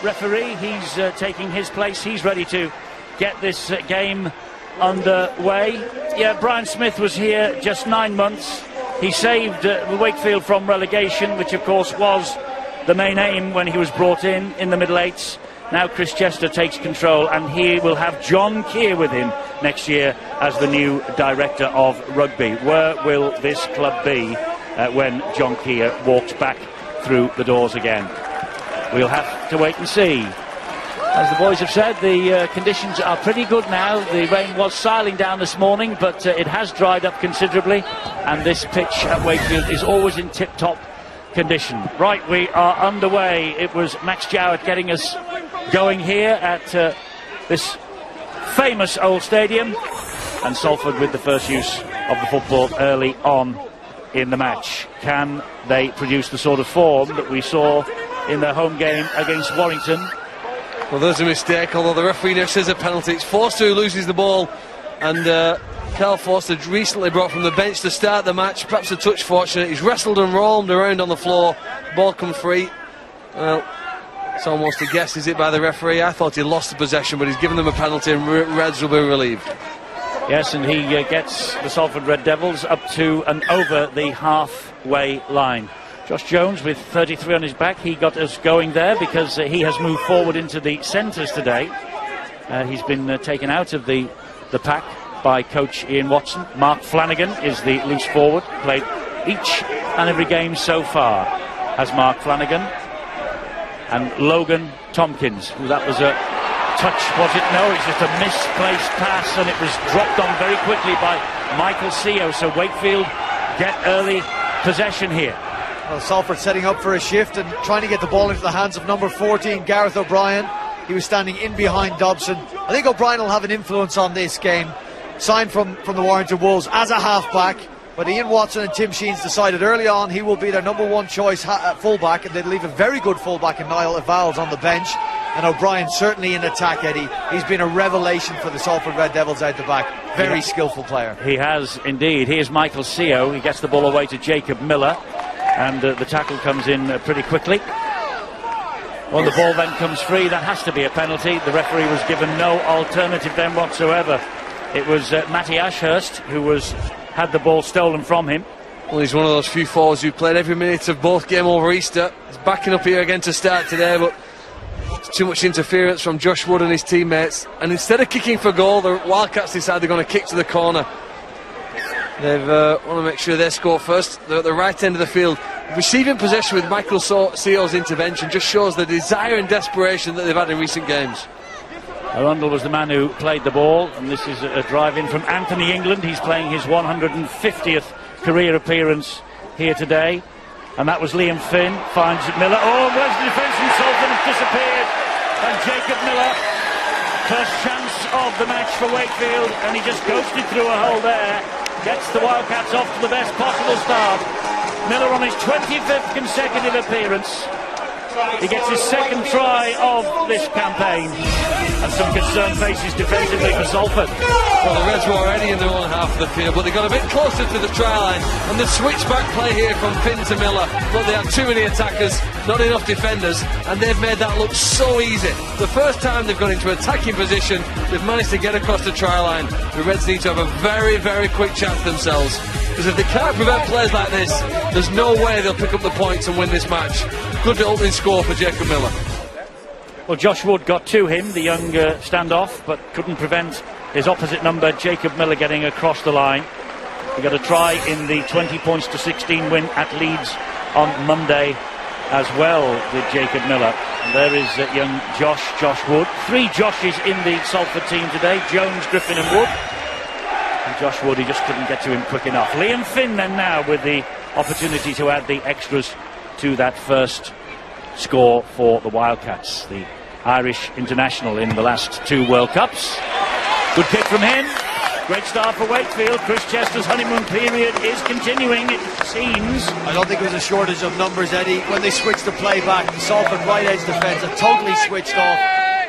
referee. He's taking his place. He's ready to get this game underway. Yeah, Brian Smith was here just 9 months. He saved Wakefield from relegation, which of course was the main aim when he was brought in the middle eights. Now Chris Chester takes control, and he will have John Keir with him next year as the new director of rugby. Where will this club be when John Keir walks back through the doors again? We'll have to wait and see. As the boys have said, the conditions are pretty good now. The rain was siling down this morning, but it has dried up considerably, and this pitch at Wakefield is always in tip-top condition. Right, we are underway. It was Max Jowett getting us going here at this famous old stadium, and Salford with the first use of the football early on in the match. Can they produce the sort of form that we saw in their home game against Warrington? Well, there's a mistake, although the referee now says a penalty. It's Forster who loses the ball, and Carl Forster, recently brought from the bench to start the match, perhaps a touch fortunate. He's wrestled and roamed around on the floor, ball come free. Well, it's almost a guess, is it, by the referee? I thought he lost the possession, but he's given them a penalty, and Reds will be relieved. Yes, and he gets the Salford Red Devils up to and over the halfway line. Josh Jones with 33 on his back. He got us going there because he has moved forward into the centres today. He's been taken out of the pack by coach Ian Watson. Mark Flanagan is the loose forward. Played each and every game so far as Mark Flanagan. And Logan Tompkins. That was a touch, was it? No, it's just a misplaced pass, and it was dropped on very quickly by Michael Seo. So Wakefield get early possession here. Well, Salford setting up for a shift and trying to get the ball into the hands of number 14, Gareth O'Brien. He was standing in behind Dobson. I think O'Brien will have an influence on this game. Signed from the Warrington Wolves as a half-back, but Ian Watson and Tim Sheens decided early on he will be their number one choice full-back, and they'd leave a very good full-back in Niall Evalds on the bench. And O'Brien certainly in attack, Eddie. He's been a revelation for the Salford Red Devils out the back. Very skillful player. He has indeed. Here's Michael Seo. He gets the ball away to Jacob Miller, and the tackle comes in pretty quickly. When the ball then comes free, that has to be a penalty. The referee was given no alternative then whatsoever. It was Matty Ashurst who had the ball stolen from him. Well, he's one of those few forwards who played every minute of both game over Easter. He's backing up here again to start today, but it's too much interference from Josh Wood and his teammates. And instead of kicking for goal, the Wildcats decide they're going to kick to the corner. They want to make sure they score first. They're at the right end of the field. Receiving possession with Michael Seo's intervention just shows the desire and desperation that they've had in recent games. Arundel was the man who played the ball, and this is a drive-in from Anthony England. He's playing his 150th career appearance here today. And that was Liam Finn, finds Miller. Oh, where's the defence from Salford? Has disappeared. And Jacob Miller, first chance of the match for Wakefield, and he just ghosted through a hole there. Gets the Wildcats off to the best possible start. Miller on his 25th consecutive appearance. He gets his second try of this campaign. And some concerned faces defensively for Salford. Well, the Reds were already in their own half of the field, but they got a bit closer to the try line. And the switchback play here from Finn to Miller. But they had too many attackers, not enough defenders, and they've made that look so easy. The first time they've gone into attacking position, they've managed to get across the try line. The Reds need to have a very, very quick chance themselves. Because if they can't prevent plays like this, there's no way they'll pick up the points and win this match. Good opening score for Jacob Miller. Well, Josh Wood got to him, the young standoff, but couldn't prevent his opposite number, Jacob Miller, getting across the line. He got a try in the 20-16 win at Leeds on Monday as well with Jacob Miller. And there is young Josh Wood. 3 Joshes in the Salford team today, Jones, Griffin and Wood. And Josh Wood, he just couldn't get to him quick enough. Liam Finn then now with the opportunity to add the extras to that first score for the Wildcats. The Irish international in the last 2 World Cups. Good kick from him. Great start for Wakefield. Chris Chester's honeymoon period is continuing, it seems. I don't think it was a shortage of numbers, Eddie. When they switched the play back, the Salford right edge defence had totally switched off.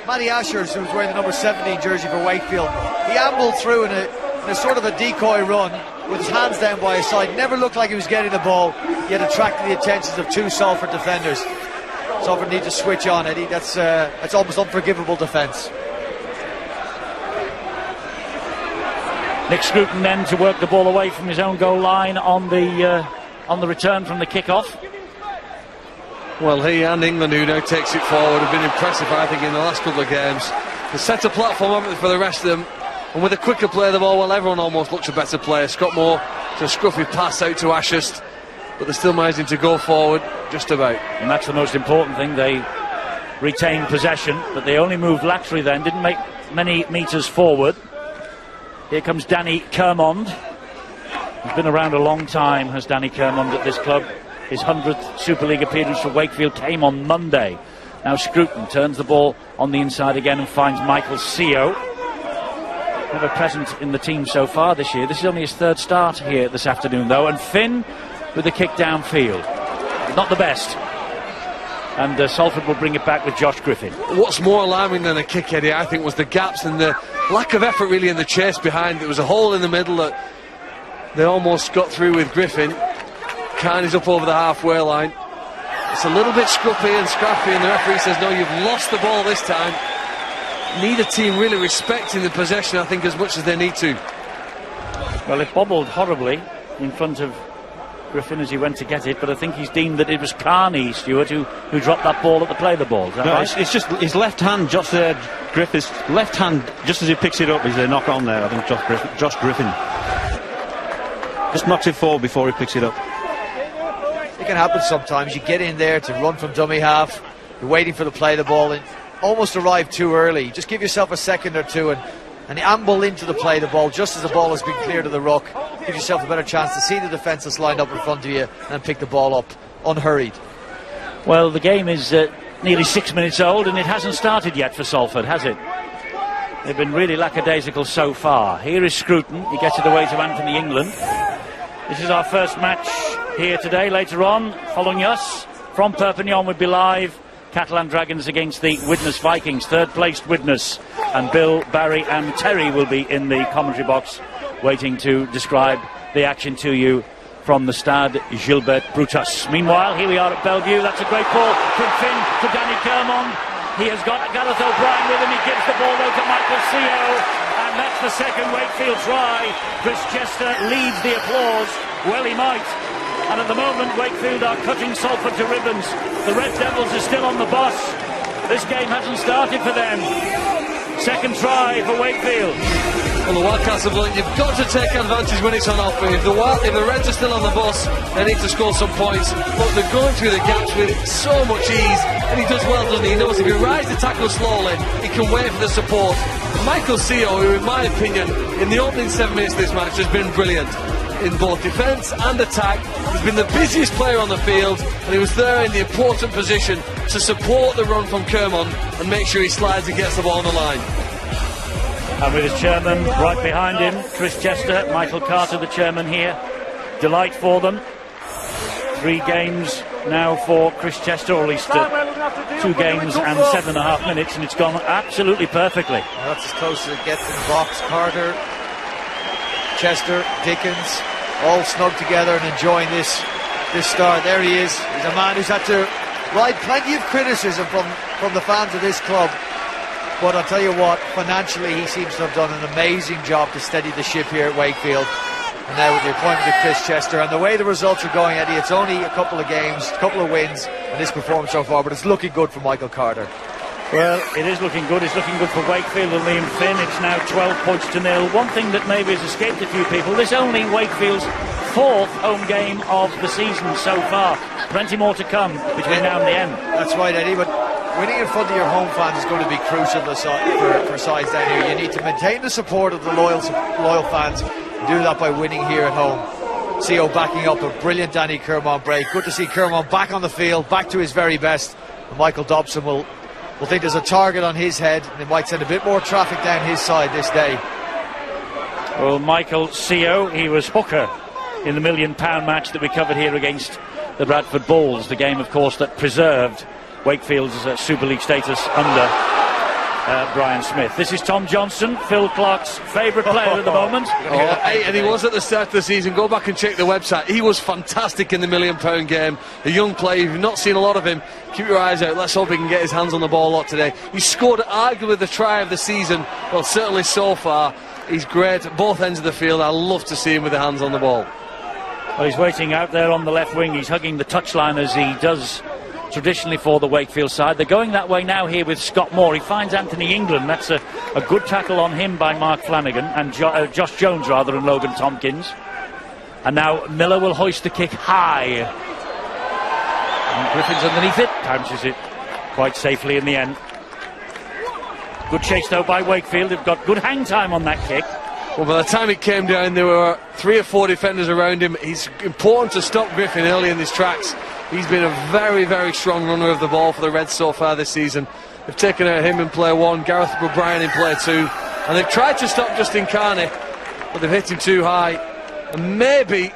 Matty Ashurst, who was wearing the number 17 jersey for Wakefield, he ambled through in a sort of a decoy run with his hands down by his side. Never looked like he was getting the ball, yet attracted the attentions of 2 Salford defenders. Salford need to switch on, Eddie. That's almost unforgivable defence. Nick Scruton then to work the ball away from his own goal line on the return from the kick-off. Well, he and England, who now takes it forward, have been impressive, I think, in the last couple of games. They set a platform, haven't they, for the rest of them. And with a quicker play of the ball, well, everyone almost looks a better player. Scott Moore to a scruffy pass out to Ashurst, but they're still managing to go forward just about. And that's the most important thing. They retained possession, but they only moved laterally then, didn't make many metres forward. Here comes Danny Kermond. He's been around a long time, has Danny Kermond, at this club. His 100th Super League appearance for Wakefield came on Monday. Now Scruton turns the ball on the inside again and finds Michael Seo. Never present in the team so far this year. This is only his third start here this afternoon, though. And Finn with the kick downfield. Not the best. And Salford will bring it back with Josh Griffin. What's more alarming than a kick, Eddie, I think, was the gaps and the lack of effort really in the chase behind. There was a hole in the middle that they almost got through with Griffin. Carney's up over the halfway line. It's a little bit scruffy and scrappy, and the referee says, no, you've lost the ball this time. Neither team really respecting the possession, I think, as much as they need to. Well, it bobbled horribly in front of Griffin as he went to get it, but I think he's deemed that it was Carney, Stuart, who dropped that ball at the play the ball. Is that right? It's just his left hand, just there. Griffith's left hand, just as he picks it up, is a knock on there. I think Josh Griffin just knocks it forward before he picks it up. It can happen sometimes. You get in there to run from dummy half, you're waiting for the play the ball, and almost arrive too early. Just give yourself a second or two and amble into the play the ball just as the ball has been cleared of the ruck. Give yourself a better chance to see the defence that's lined up in front of you and pick the ball up unhurried. Well, the game is nearly 6 minutes old and it hasn't started yet for Salford, has it? They've been really lackadaisical so far. Here is Scruton. He gets it away to Anthony England. This is our first match here today. Later on, following us from Perpignan, we'll be live. Catalan Dragons against the Widnes Vikings, third-placed Widnes. And Bill, Barry and Terry will be in the commentary box waiting to describe the action to you from the Stade Gilbert Brutus. Meanwhile, here we are at Bellevue. That's a great ball from Finn to Danny Kermond. He has got Gareth O'Brien with him. He gives the ball though to Michael Seo. And that's the second Wakefield try. Chris Chester leads the applause. Well, he might. And at the moment, Wakefield are cutting Salford to ribbons. The Red Devils are still on the bus. This game hasn't started for them. Second try for Wakefield. Well, the Wildcats have learned you've got to take advantage when it's on offer. If the Reds are still on the bus, they need to score some points. But they're going through the gaps with so much ease, and he does well, doesn't he? He knows if he rides the tackle slowly, he can wait for the support. Michael Seo, who in my opinion, in the opening 7 minutes of this match, has been brilliant. In both defence and attack, he's been the busiest player on the field, and he was there in the important position to support the run from Kermond and make sure he slides and gets the ball on the line. And with his chairman right behind him, Chris Chester, Michael Carter, the chairman here. Delight for them. 3 games now for Chris Chester, or at least 2 games and 7.5 minutes, and it's gone absolutely perfectly. Well, that's as close as it gets in the box. Carter, Chester, Dickens, all snug together and enjoying this start. There he is. He's a man who's had to ride plenty of criticism from the fans of this club. But I'll tell you what, financially he seems to have done an amazing job to steady the ship here at Wakefield. And now with the appointment of Chris Chester and the way the results are going, Eddie, it's only a couple of games, a couple of wins in this performance so far, but it's looking good for Michael Carter. Well, it is looking good. It's looking good for Wakefield and Liam Finn. It's now 12 points to 0. One thing that maybe has escaped a few people, this only Wakefield's 4th home game of the season so far. Plenty more to come between now and the end. That's right, Eddie, but winning in front of your home fans is going to be crucial for sides down here. You need to maintain the support of the loyal fans and do that by winning here at home. Seo backing up a brilliant Danny Kermond break. Good to see Kermond back on the field, back to his very best. And Michael Dobson will think there's a target on his head, and it might send a bit more traffic down his side this day. Well, Michael Seo, he was hooker in the £1 million match that we covered here against the Bradford Bulls, the game, of course, that preserved Wakefield's Super League status under Brian Smith. This is Tom Johnson, Phil Clark's favourite player at the moment. And he was at the start of the season. Go back and check the website. He was fantastic in the £1 million game. A young player, if you've not seen a lot of him, keep your eyes out. Let's hope he can get his hands on the ball a lot today. He scored arguably the try of the season. Well, certainly so far. He's great at both ends of the field. I love to see him with the hands on the ball. Well, he's waiting out there on the left wing. He's hugging the touchline as he does traditionally for the Wakefield side. They're going that way now here with Scott Moore. He finds Anthony England. That's a good tackle on him by Mark Flanagan and Josh Jones rather than Logan Tompkins. And now Miller will hoist the kick high. And Griffin's underneath it. Bounces it quite safely in the end. Good chase though by Wakefield. They've got good hang time on that kick. Well, by the time it came down, there were 3 or 4 defenders around him. It's important to stop Griffin early in his tracks. He's been a very, very strong runner of the ball for the Reds so far this season. They've taken out him in player 1, Gareth O'Brien in player 2, and they've tried to stop Justin Carney, but they've hit him too high. And maybe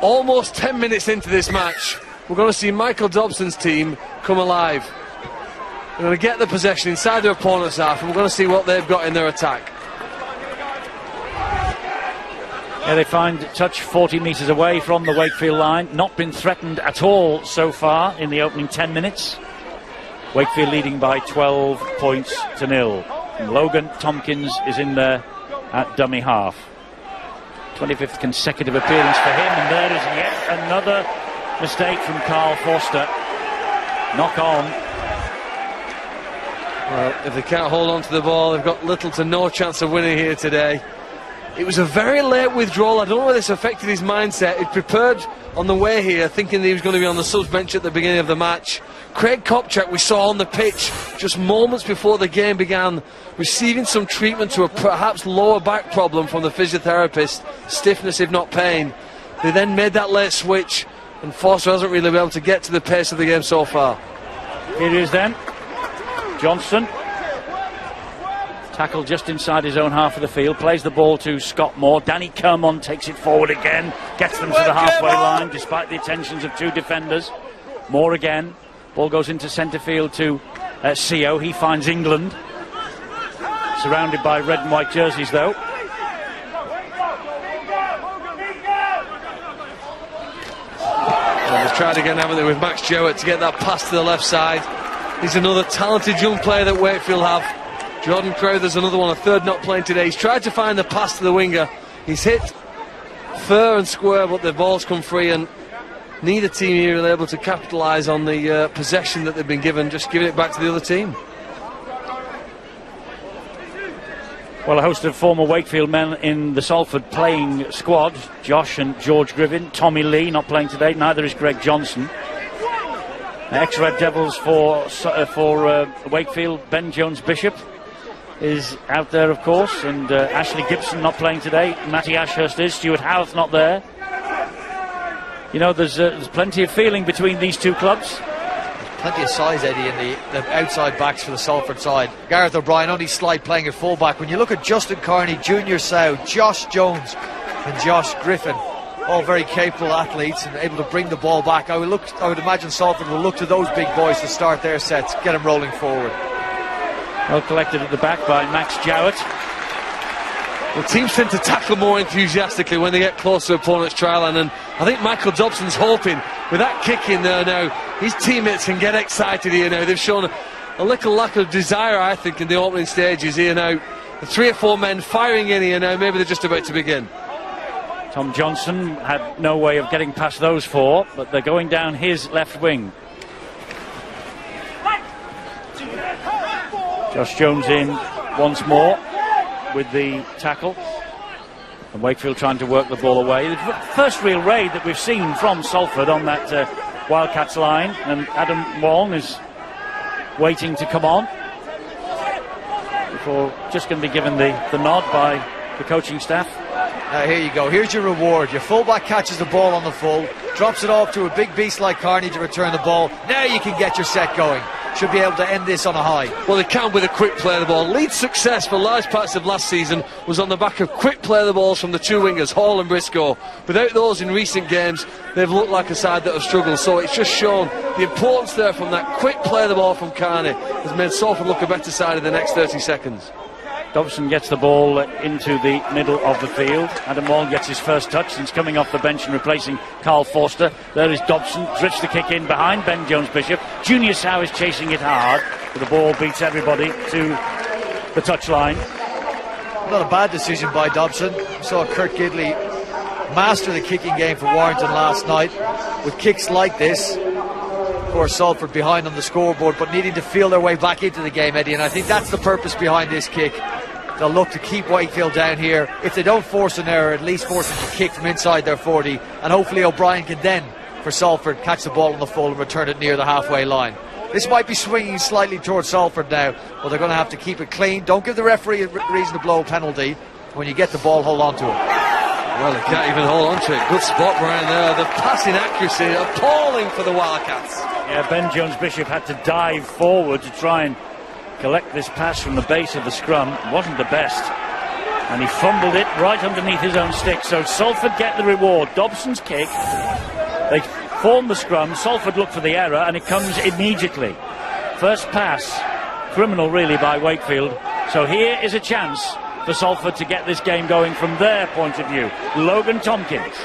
almost 10 minutes into this match, we're going to see Michael Dobson's team come alive. They're going to get the possession inside their opponent's half, and we're going to see what they've got in their attack. Yeah, they find touch 40 metres away from the Wakefield line. Not been threatened at all so far in the opening 10 minutes. Wakefield leading by 12 points to 0. And Logan Tompkins is in there at dummy half. 25th consecutive appearance for him, and there is yet another mistake from Carl Forster. Knock on. Well, if they can't hold on to the ball, they've got little to no chance of winning here today. It was a very late withdrawal. I don't know whether this affected his mindset. He prepared on the way here, thinking that he was going to be on the subs bench at the beginning of the match. Craig Kopchak, we saw on the pitch just moments before the game began, receiving some treatment to a perhaps lower back problem from the physiotherapist, stiffness if not pain. They then made that late switch, and Forster hasn't really been able to get to the pace of the game so far. Here it is then. Johnson. Tackle just inside his own half of the field. Plays the ball to Scott Moore. Danny Kermon takes it forward again. Gets them to the halfway line despite the attentions of 2 defenders. Moore again. Ball goes into centre field to CO. He finds England. Surrounded by red and white jerseys though. And they've tried again, haven't they, with Max Jowett to get that pass to the left side. He's another talented young player that Wakefield have. Jordan Crowther's another one, a third not playing today. He's tried to find the pass to the winger. He's hit fair and square, but the ball's come free, and neither team here are able to capitalise on the possession that they've been given, just giving it back to the other team. Well, a host of former Wakefield men in the Salford playing squad. Josh and George Griffin. Tommy Lee not playing today, neither is Greg Johnson. Ex-Red Devils for Wakefield, Ben Jones-Bishop is out there, of course, and Ashley Gibson not playing today. Matty Ashurst is. Stuart Howarth not there. You know, there's plenty of feeling between these 2 clubs. There's plenty of size, Eddie, in the outside backs for the Salford side. Gareth O'Brien only slight playing at fullback. When you look at Justin Carney, Junior Sow, Josh Jones and Josh Griffin, all very capable athletes and able to bring the ball back, I would imagine Salford will look to those big boys to start their sets, get them rolling forward. Well collected at the back by Max Jowett. Well, teams tend to tackle more enthusiastically when they get close to opponent's try line, and I think Michael Dobson's hoping with that kick in there now, his teammates can get excited here now. They've shown a little lack of desire, I think, in the opening stages here now. The 3 or 4 men firing in here now, maybe they're just about to begin. Tom Johnson had no way of getting past those 4, but they're going down his left wing. Josh Jones in once more with the tackle, and Wakefield trying to work the ball away. The first real raid that we've seen from Salford on that Wildcats line, and Adam Wong is waiting to come on before just going to be given the nod by the coaching staff. Now here you go, here's your reward. Your fullback catches the ball on the full, drops it off to a big beast like Carney to return the ball. Now you can get your set going. should be able to end this on a high. Well, they can with a quick play of the ball. Leeds' success for large parts of last season was on the back of quick play of the balls from the two wingers, Hall and Briscoe. Without those in recent games, they've looked like a side that have struggled. So it's just shown the importance there from that quick play of the ball from Carney has made Salford look a better side in the next 30 seconds. Dobson gets the ball into the middle of the field. Adam Wall gets his first touch since coming off the bench and replacing Carl Forster. There is Dobson, drifts the kick in behind Ben Jones-Bishop. Junior Sow is chasing it hard, but the ball beats everybody to the touchline. Not a bad decision by Dobson. We saw Kurt Gidley master the kicking game for Warrington last night with kicks like this. Of course, Salford behind on the scoreboard, but needing to feel their way back into the game, Eddie, and I think that's the purpose behind this kick. They'll look to keep Wakefield down here. If they don't force an error, at least force them to kick from inside their 40, and hopefully O'Brien can then, for Salford, catch the ball on the full and return it near the halfway line. This might be swinging slightly towards Salford now, but they're going to have to keep it clean. Don't give the referee a reason to blow a penalty. When you get the ball, hold on to it. Well, they can't even hold on to it. Good spot, Brian, there. The passing accuracy, appalling for the Wildcats. Yeah, Ben Jones-Bishop had to dive forward to try and collect this pass from the base of the scrum. It wasn't the best, and he fumbled it right underneath his own stick. So Salford get the reward. Dobson's kick, they form the scrum. Salford look for the error, and it comes immediately. First pass, criminal really by Wakefield. So here is a chance for Salford to get this game going from their point of view. Logan Tompkins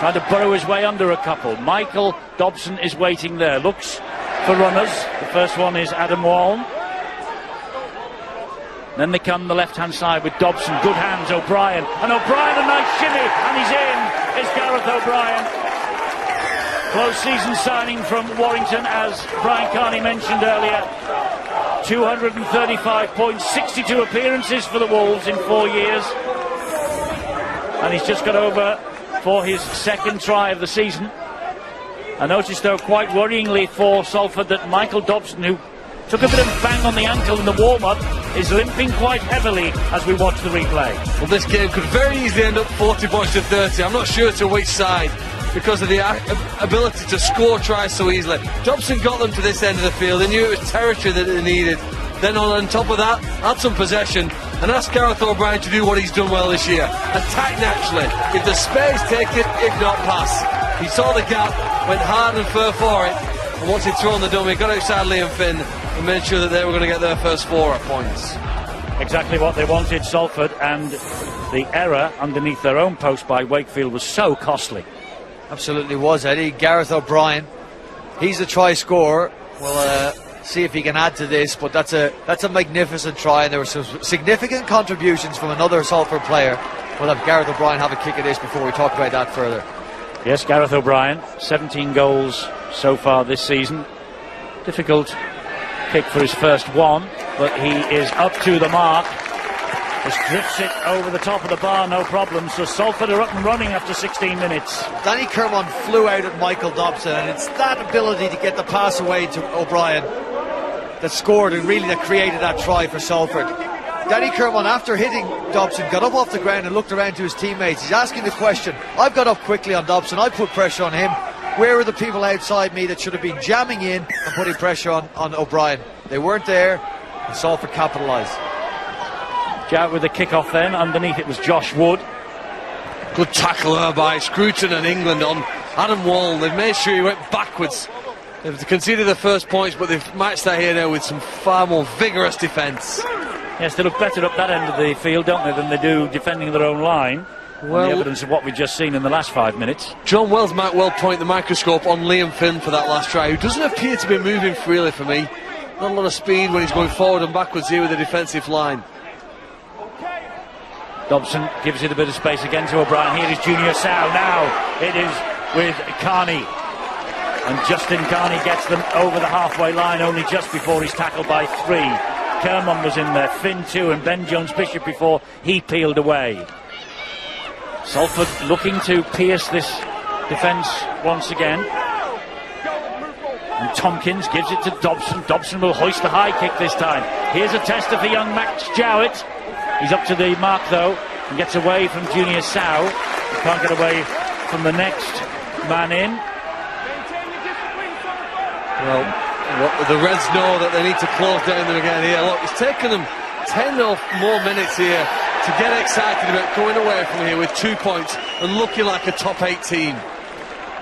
trying to burrow his way under a couple. Michael Dobson is waiting there, looks for runners. The first one is Adam Wall. Then they come the left-hand side with Dobson. Good hands, O'Brien. And O'Brien, a nice shimmy, and he's in. It's Gareth O'Brien. Close season signing from Warrington, as Brian Carney mentioned earlier. 235 points, 62 appearances for the Wolves in 4 years. And he's just got over for his second try of the season. I noticed, though, quite worryingly for Salford, that Michael Dobson, who took a bit of a bang on the ankle in the warm-up, is limping quite heavily as we watch the replay. Well, this game could very easily end up 40 points to 30. I'm not sure to which side, because of the ability to score tries so easily. Dobson got them to this end of the field. They knew it was territory that they needed. Then on top of that, had some possession and asked Gareth O'Brien to do what he's done well this year. Attack naturally. If there's space, take it. If not, pass. He saw the gap, went hard and fair for it, and once he'd thrown the dummy, got outside Liam Finn and made sure that they were going to get their first 4 points. Exactly what they wanted, Salford, and the error underneath their own post by Wakefield was so costly. Absolutely was, Eddie. Gareth O'Brien, he's the try scorer. We'll see if he can add to this, but that's a magnificent try, and there were some significant contributions from another Salford player. We'll have Gareth O'Brien have a kick at this before we talk about that further. Yes, Gareth O'Brien, 17 goals so far this season. Difficult kick for his first one, but he is up to the mark. Just drifts it over the top of the bar, no problem. So Salford are up and running after 16 minutes. Danny Kermon flew out at Michael Dobson, and it's that ability to get the pass away to O'Brien that scored and really that created that try for Salford. Danny Kermon, after hitting Dobson, got up off the ground and looked around to his teammates. He's asking the question, I've got up quickly on Dobson, I put pressure on him. Where are the people outside me that should have been jamming in and putting pressure on O'Brien? They weren't there, and Salford capitalised. Out with the kick-off then. Underneath it was Josh Wood. Good tackle there by Scruton and England on Adam Wall. They've made sure he went backwards. They've conceded the first points, but they've matched that here now with some far more vigorous defence. Yes, they look better up that end of the field, don't they, than they do defending their own line. Well, the evidence of what we've just seen in the last 5 minutes. John Wells might well point the microscope on Liam Finn for that last try, who doesn't appear to be moving freely for me. Not a lot of speed when he's going forward and backwards here with the defensive line. Dobson gives it a bit of space again to O'Brien. Here is Junior Sow. Now it is with Carney. And Justin Carney gets them over the halfway line only just before he's tackled by 3. Kermon was in there, Finn too, and Ben Jones-Bishop before he peeled away. Salford looking to pierce this defence once again. And Tompkins gives it to Dobson. Dobson will hoist the high kick this time. Here's a tester for young Max Jowett. He's up to the mark though and gets away from Junior Sow. He can't get away from the next man in. Well, The Reds know that they need to close down them again here. Look, it's taken them 10 or more minutes here to get excited about going away from here with 2 points and looking like a top 8 team.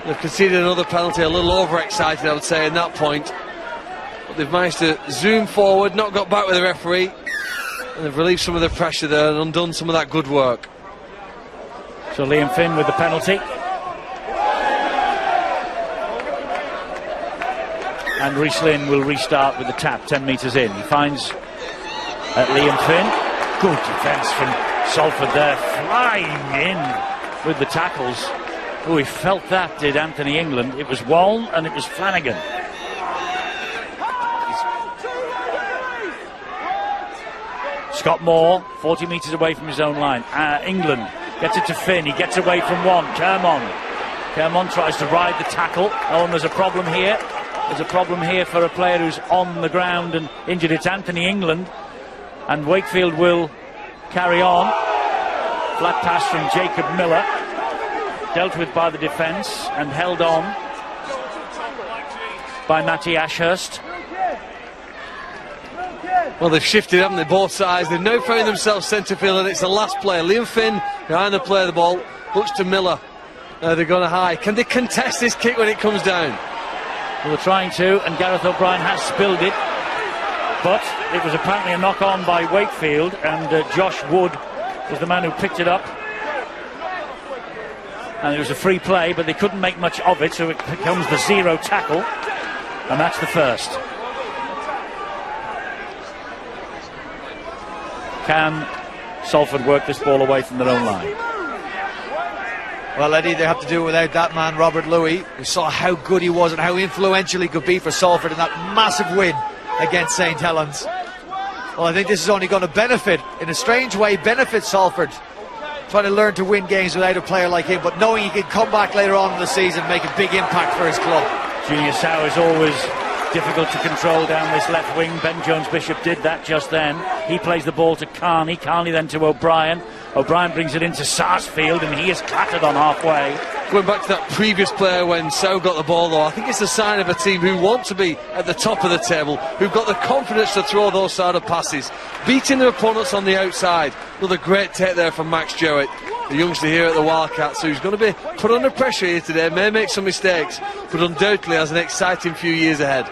They've conceded another penalty, a little overexcited, I would say, in that point. But they've managed to zoom forward, not got back with the referee, and they've relieved some of the pressure there and undone some of that good work. So Liam Finn with the penalty. And Rhys Lynn will restart with the tap 10 metres in. He finds Liam Finn. Good defence from Salford there, flying in with the tackles. Oh, he felt that, did Anthony England. It was Waln and it was Flanagan. Scott Moore, 40 metres away from his own line. England gets it to Finn. He gets away from one. Kermon tries to ride the tackle. Oh, and there's a problem here. There's a problem here for a player who's on the ground and injured. It's Anthony England. And Wakefield will carry on. Flat pass from Jacob Miller. Dealt with by the defence and held on by Matty Ashurst. Well, they've shifted, haven't they, both sides. They've now found themselves centre field, and it's the last player. Liam Finn behind the play of the ball. Looks to Miller. They're going to high. Can they contest this kick when it comes down? Well, they're trying to, and Gareth O'Brien has spilled it. But it was apparently a knock-on by Wakefield, and Josh Wood was the man who picked it up. And it was a free play, but they couldn't make much of it, so it becomes the 0 tackle, and that's the first. Can Salford work this ball away from their own line? Well, Eddie, they have to do it without that man, Robert Louis. We saw how good he was and how influential he could be for Salford in that massive win against St Helens. Well, I think this is only going to benefit, in a strange way, benefit Salford. Trying to learn to win games without a player like him, but knowing he can come back later on in the season and make a big impact for his club. Junior Sow is always difficult to control down this left wing. Ben Jones-Bishop did that just then. He plays the ball to Carney then to O'Brien. O'Brien brings it into Sarsfield, and he is clattered on halfway. Going back to that previous player when Sow got the ball, though, I think it's a sign of a team who want to be at the top of the table, who've got the confidence to throw those sort of passes, beating their opponents on the outside. Another great take there from Max Jowett, the youngster here at the Wildcats, who's going to be put under pressure here today, may make some mistakes, but undoubtedly has an exciting few years ahead.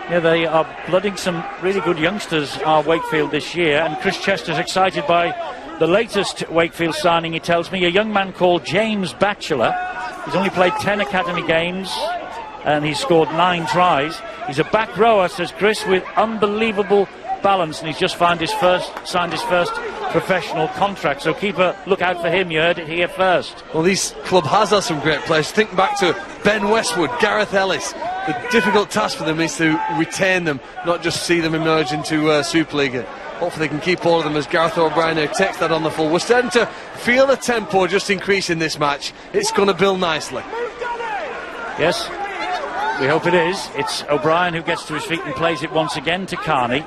Yeah, they are blooding some really good youngsters, Wakefield, this year, and Chris Chester's excited by the latest Wakefield signing, he tells me, a young man called James Batchelor. He's only played 10 academy games and he's scored 9 tries. He's a back rower, says Chris, with unbelievable balance, and he's just signed his first professional contract, so keep a lookout for him. You heard it here first. Well, this club has had some great players. Think back to Ben Westwood, Gareth Ellis. The difficult task for them is to retain them, not just see them emerge into Super League. Hopefully they can keep all of them as Gareth O'Brien now takes that on the full. We're starting to feel the tempo just increase in this match. It's going to build nicely. Yes, we hope it is. It's O'Brien who gets to his feet and plays it once again to Carney,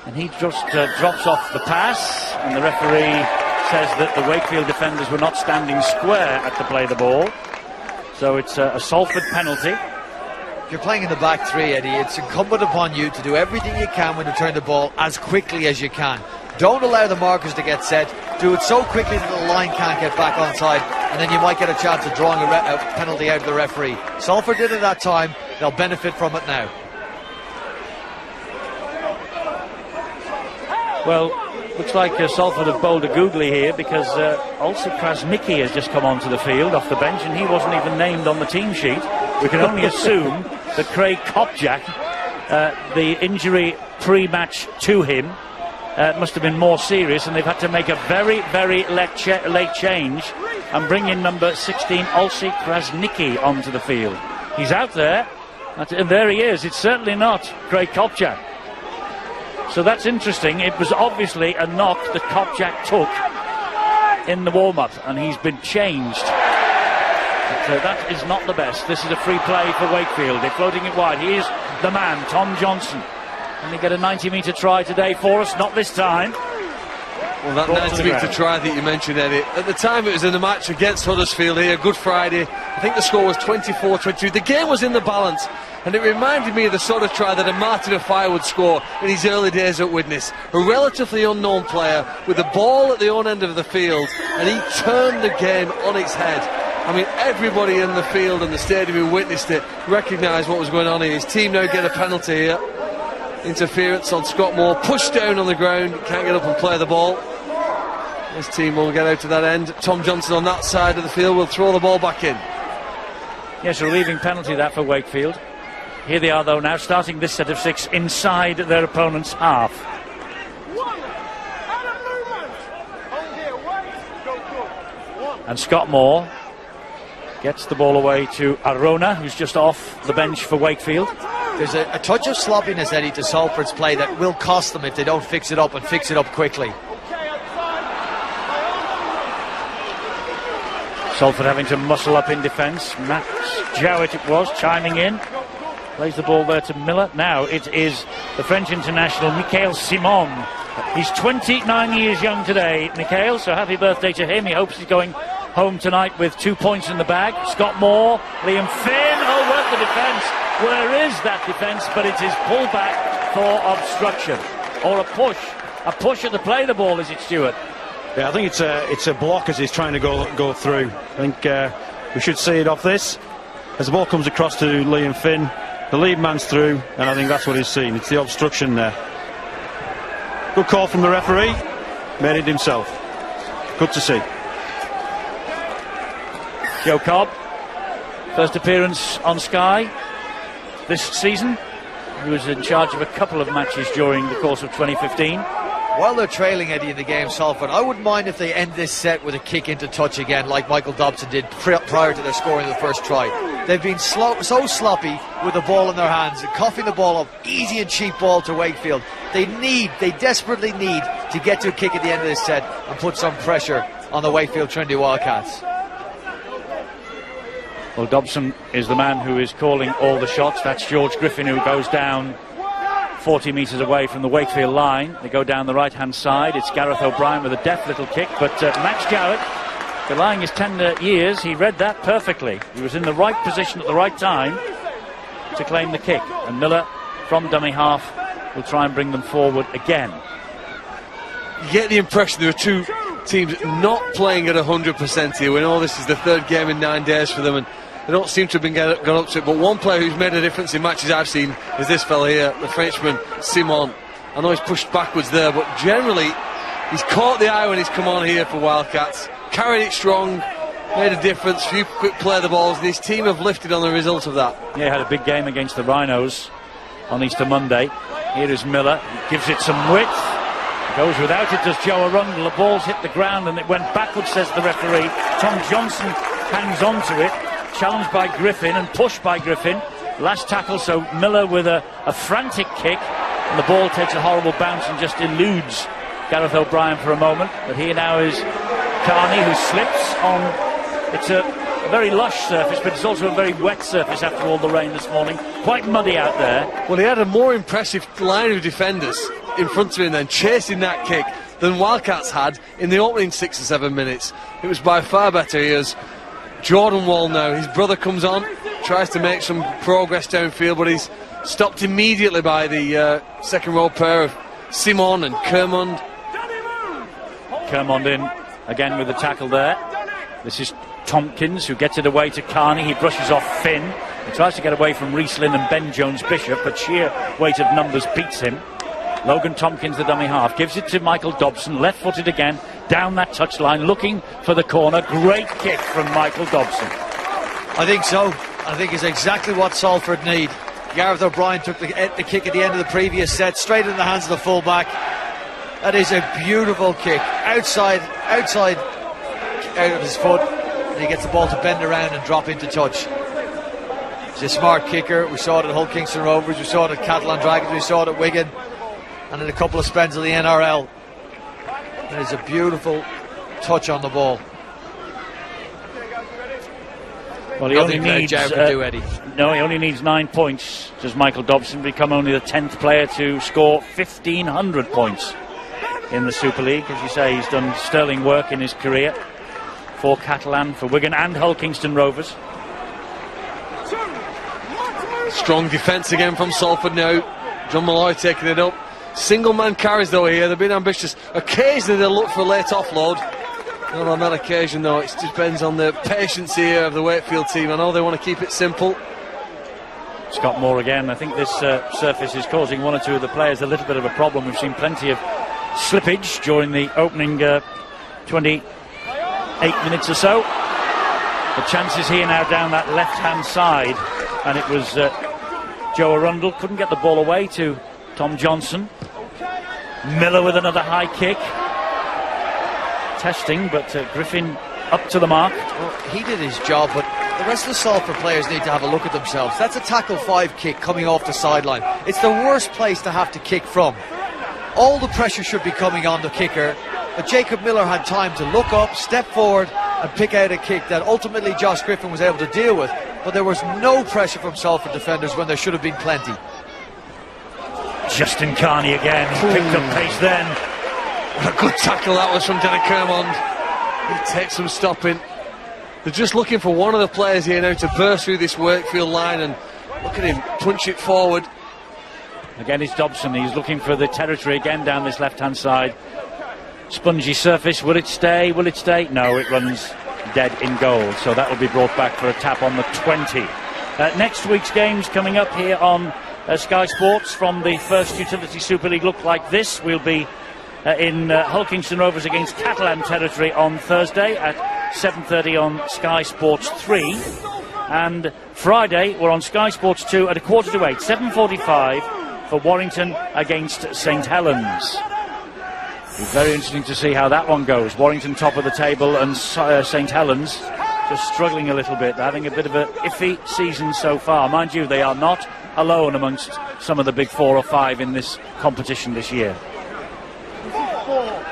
and he just drops off the pass, and the referee says that the Wakefield defenders were not standing square at the play of the ball, so it's a Salford penalty. If you're playing in the back three, Eddie, it's incumbent upon you to do everything you can when you turn the ball as quickly as you can. Don't allow the markers to get set. Do it so quickly that the line can't get back onside, and then you might get a chance of drawing a penalty out of the referee. Salford did it that time. They'll benefit from it now. Well, looks like Salford have bowled a googly here, because also Krasnicki has just come onto the field off the bench, and he wasn't even named on the team sheet. We can only assume that Craig Kopjak, the injury pre-match to him must have been more serious, and they've had to make a very, very late change and bring in number 16, Olsi Krasnicki, onto the field. He's out there, and there he is. It's certainly not Craig Kopjak. So that's interesting. It was obviously a knock that Kopjak took in the warm-up, and he's been changed. But that is not the best. This is a free play for Wakefield. They're floating it wide. He is the man, Tom Johnson. And they get a 90-metre try today for us, not this time. Well, that 90-metre try that you mentioned, Eddie, at the time it was in the match against Huddersfield here, Good Friday. I think the score was 24-22. The game was in the balance. and it reminded me of the sort of try that a Martin Offiah would score in his early days at Widnes. A relatively unknown player with the ball at the own end of the field, and he turned the game on its head. I mean, everybody in the field and the stadium who witnessed it recognised what was going on here. His team now get a penalty here. Interference on Scott Moore, pushed down on the ground, can't get up and play the ball. His team will get out to that end. Tom Johnson on that side of the field will throw the ball back in. Yes, a relieving penalty that for Wakefield. Here they are though now, starting this set of 6 inside their opponent's half. And Scott Moore gets the ball away to Arona, who's just off the bench for Wakefield. There's a touch of sloppiness, Eddie, to Salford's play that will cost them if they don't fix it up and fix it up quickly. Salford having to muscle up in defence. Max Jowett it was, chiming in. Plays the ball there to Miller. Now it is the French international, Michael Simon. He's 29 years young today, Michael, so happy birthday to him. He hopes he's going home tonight with 2 points in the bag. Scott Moore, Liam Finn, oh, work the defence. Where is that defence? But it is pulled back for obstruction. Or a push at the play the ball, is it, Stuart? Yeah, I think it's a block as he's trying to go through. I think we should see it off this. As the ball comes across to Liam Finn, the lead man's through, and I think that's what he's seen. It's the obstruction there. Good call from the referee. Made it himself. Good to see. Joe Cobb, first appearance on Sky this season. He was in charge of a couple of matches during the course of 2015. While they're trailing, Eddie, in the game, Salford, I wouldn't mind if they end this set with a kick into touch again, like Michael Dobson did prior to their scoring of the first try. They've been so sloppy with the ball in their hands, coughing the ball up, easy and cheap ball to Wakefield. They desperately need to get to a kick at the end of this set and put some pressure on the Wakefield Trinity Wildcats. Well, Dobson is the man who is calling all the shots. That's George Griffin, who goes down 40 metres away from the Wakefield line. They go down the right-hand side. It's Gareth O'Brien with a deft little kick, but Max Jowett, delaying his tender years, he read that perfectly. He was in the right position at the right time to claim the kick, and Miller from dummy half will try and bring them forward again. You get the impression there are two teams not playing at 100% here. We know this is the third game in 9 days for them, and they don't seem to have been got up to it. But one player who's made a difference in matches I've seen is this fella here, the Frenchman Simon. I know he's pushed backwards there, but generally he's caught the eye when he's come on here for Wildcats, carried it strong, made a difference, few quick play the balls, and his team have lifted on the result of that. Yeah, he had a big game against the Rhinos on Easter Monday. Here is Miller, he gives it some width. Goes without it, does Joe Arundel. The ball's hit the ground and it went backwards, says the referee. Tom Johnson hangs on to it, challenged by Griffin and pushed by Griffin. Last tackle, so Miller with a frantic kick, and the ball takes a horrible bounce and just eludes Gareth O'Brien for a moment. But here now is Carney, who slips on. It's a very lush surface, but it's also a very wet surface after all the rain this morning. Quite muddy out there. Well, he had a more impressive line of defenders in front of him then, chasing that kick, than Wildcats had in the opening 6 or 7 minutes. It was by far better. Here's Jordan Wall now. His brother comes on, tries to make some progress downfield, but he's stopped immediately by the second row pair of Simon and Kermond. Kermond in again with the tackle there. This is Tompkins, who gets it away to Carney. He brushes off Finn. He tries to get away from Reece Lynn and Ben Jones-Bishop, but sheer weight of numbers beats him. Logan Tompkins, the dummy half, gives it to Michael Dobson, left-footed again, down that touchline, looking for the corner. Great kick from Michael Dobson. I think so. I think it's exactly what Salford need. Gareth O'Brien took the kick at the end of the previous set, straight in the hands of the fullback. That is a beautiful kick. Outside out of his foot, and he gets the ball to bend around and drop into touch. He's a smart kicker. We saw it at Hull Kingston Rovers, we saw it at Catalan Dragons, we saw it at Wigan, and in a couple of spends of the NRL. It is a beautiful touch on the ball. Well, he only needs he only needs 9 points. Does Michael Dobson become only the 10th player to score 1,500 points in the Super League? As you say, he's done sterling work in his career for Catalan, for Wigan and Hull Kingston Rovers. Strong defence again from Salford now. John Malloy taking it up. Single man carries though here, they've been ambitious. Occasionally they'll look for a late offload. Not on that occasion though, it depends on the patience here of the Wakefield team. I know they want to keep it simple. Scott Moore again. I think this surface is causing one or two of the players a little bit of a problem. We've seen plenty of slippage during the opening 28 minutes or so. The chances here now down that left-hand side, and it was Joe Arundel couldn't get the ball away to Tom Johnson. Miller with another high kick. Testing, but Griffin up to the mark. Well, he did his job, but the rest of the Salford players need to have a look at themselves. That's a tackle 5 kick coming off the sideline. It's the worst place to have to kick from. All the pressure should be coming on the kicker, but Jacob Miller had time to look up, step forward and pick out a kick that ultimately Josh Griffin was able to deal with, but there was no pressure from Salford defenders when there should have been plenty. Justin Carney again, he picked up pace then. What a good tackle that was from Derek Kermond. He takes some stopping. They're just looking for one of the players here now to burst through this Wakefield line, and look at him punch it forward. Again it's Dobson, he's looking for the territory again down this left hand side. Spongy surface, will it stay, will it stay? No, it runs dead in goal, so that will be brought back for a tap on the 20. Next week's games coming up here on Sky Sports from the First Utility Super League look like this. We'll be in Hull Kingston Rovers against Catalan territory on Thursday at 7:30 on Sky Sports 3, and Friday we're on Sky Sports 2 at 7:45, 7:45 for Warrington against St Helens. It'll be very interesting to see how that one goes. Warrington top of the table and St Helens just struggling a little bit. They're having a bit of a iffy season so far. Mind you, they are not alone amongst some of the big 4 or 5 in this competition this year.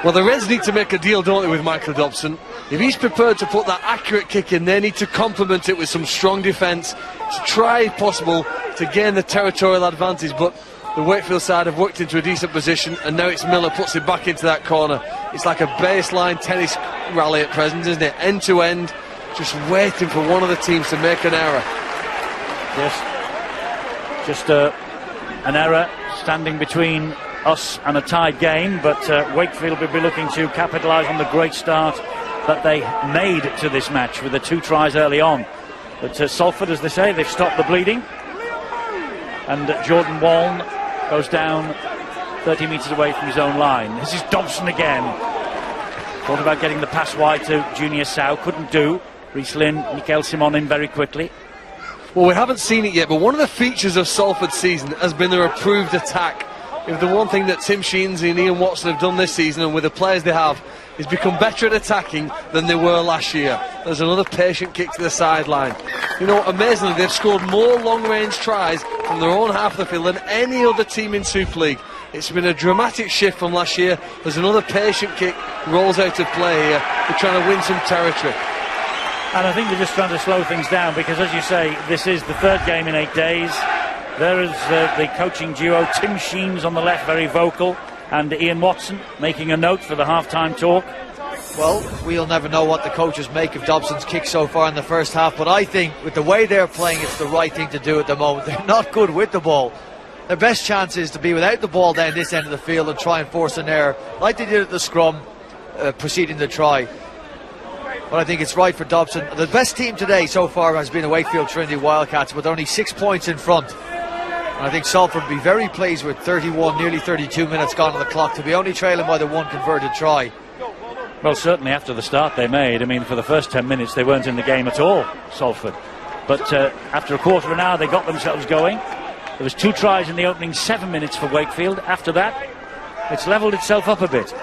Well, the Reds need to make a deal, don't they, with Michael Dobson. If he's prepared to put that accurate kick in, they need to complement it with some strong defence to try, if possible, to gain the territorial advantage. But the Wakefield side have worked into a decent position, and now it's Miller puts it back into that corner. It's like a baseline tennis rally at present, isn't it? End to end, just waiting for one of the teams to make an error. Yes, just an error standing between us and a tied game, but Wakefield will be looking to capitalise on the great start that they made to this match with the 2 tries early on. But Salford, as they say, they've stopped the bleeding, and Jordan Waln goes down 30 metres away from his own line. This is Dobson again. Thought about getting the pass wide to Junior Sow, couldn't do. Rhys Lynn, Mikael Simon in very quickly. Well, we haven't seen it yet, but one of the features of Salford's season has been their improved attack. If the one thing that Tim Sheens and Ian Watson have done this season, and with the players they have, is become better at attacking than they were last year. There's another patient kick to the sideline. You know, amazingly, they've scored more long-range tries from their own half of the field than any other team in Super League. It's been a dramatic shift from last year. There's another patient kick, rolls out of play here. They're trying to win some territory. And I think they're just trying to slow things down, because, as you say, this is the 3rd game in 8 days. There is the coaching duo, Tim Sheens on the left, very vocal, and Ian Watson making a note for the half-time talk. Well, we'll never know what the coaches make of Dobson's kick so far in the first half, but I think with the way they're playing, it's the right thing to do at the moment. They're not good with the ball. Their best chance is to be without the ball down this end of the field and try and force an error, like they did at the scrum preceding the try. But I think it's right for Dobson. The best team today so far has been the Wakefield Trinity Wildcats, with only 6 points in front. And I think Salford would be very pleased with 31, nearly 32 minutes gone on the clock to be only trailing by the 1 converted try. Well, certainly after the start they made. I mean, for the first 10 minutes they weren't in the game at all, Salford. But after a quarter of an hour they got themselves going. There was 2 tries in the opening 7 minutes for Wakefield. After that, it's levelled itself up a bit.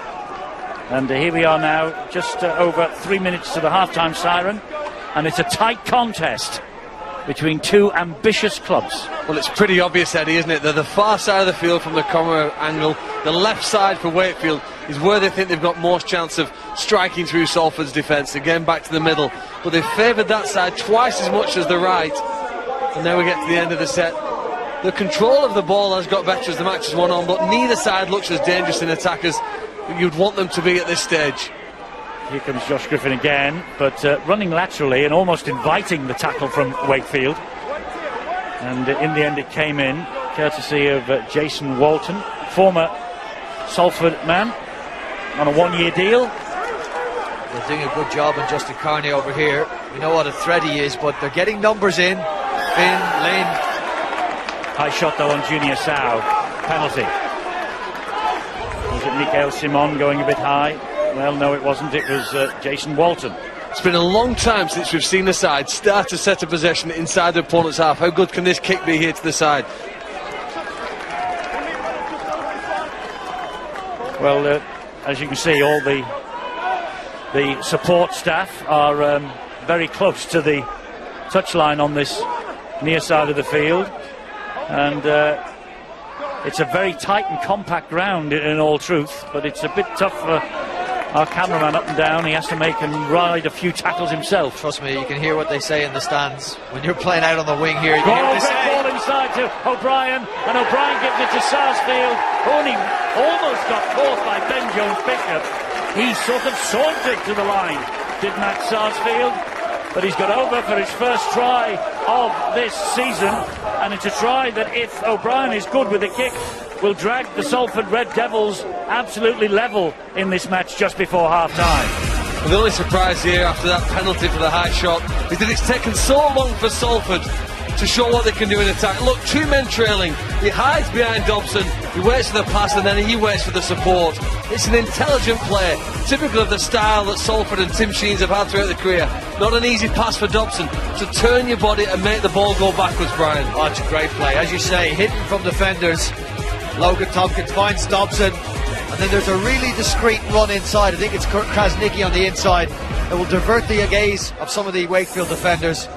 And here we are now, just over 3 minutes to the half-time siren, and it's a tight contest between 2 ambitious clubs. Well, it's pretty obvious, Eddie, isn't it? They're the far side of the field from the corner angle. The left side for Wakefield is where they think they've got most chance of striking through Salford's defence. Again, back to the middle. But they've favoured that side twice as much as the right. And now we get to the end of the set. The control of the ball has got better as the match has won on, but neither side looks as dangerous in attack as you'd want them to be at this stage. Here comes Josh Griffin again, but running laterally and almost inviting the tackle from Wakefield. And in the end it came in, courtesy of Jason Walton, former Salford man, on a 1-year deal. They're doing a good job on Justin Carney over here. We know what a threat he is, but they're getting numbers in. Finn, Lynn. High shot though on Junior Sau. Penalty. Was it Mikael Simon going a bit high? Well, no, it wasn't. It was Jason Walton. It's been a long time since we've seen the side start to set a possession inside the opponent's half. How good can this kick be here to the side? Well, as you can see, all the support staff are very close to the touchline on this near side of the field, and it's a very tight and compact ground in all truth, but it's a bit tough for our cameraman up and down. He has to make and ride a few tackles himself. Trust me, you can hear what they say in the stands. When you're playing out on the wing here, you can hear what they say. Ball inside to O'Brien, and O'Brien gives it to Sarsfield, who only almost got caught by Ben Jones-Bishop. He sort of sauntered to the line, did Matt Sarsfield, but he's got over for his first try of this season, and it's a try that, if O'Brien is good with the kick, will drag the Salford Red Devils absolutely level in this match just before half-time. Well, the only surprise here after that penalty for the high shot is that it's taken so long for Salford to show what they can do in attack. Look, 2 men trailing. He hides behind Dobson, he waits for the pass, and then he waits for the support. It's an intelligent play, typical of the style that Salford and Tim Sheens have had throughout their career. Not an easy pass for Dobson to turn your body and make the ball go backwards, Brian. Oh, it's a great play. As you say, hidden from defenders. Logan Tompkins finds Dobson, and then there's a really discreet run inside. I think it's Krasnicki on the inside that will divert the gaze of some of the Wakefield defenders.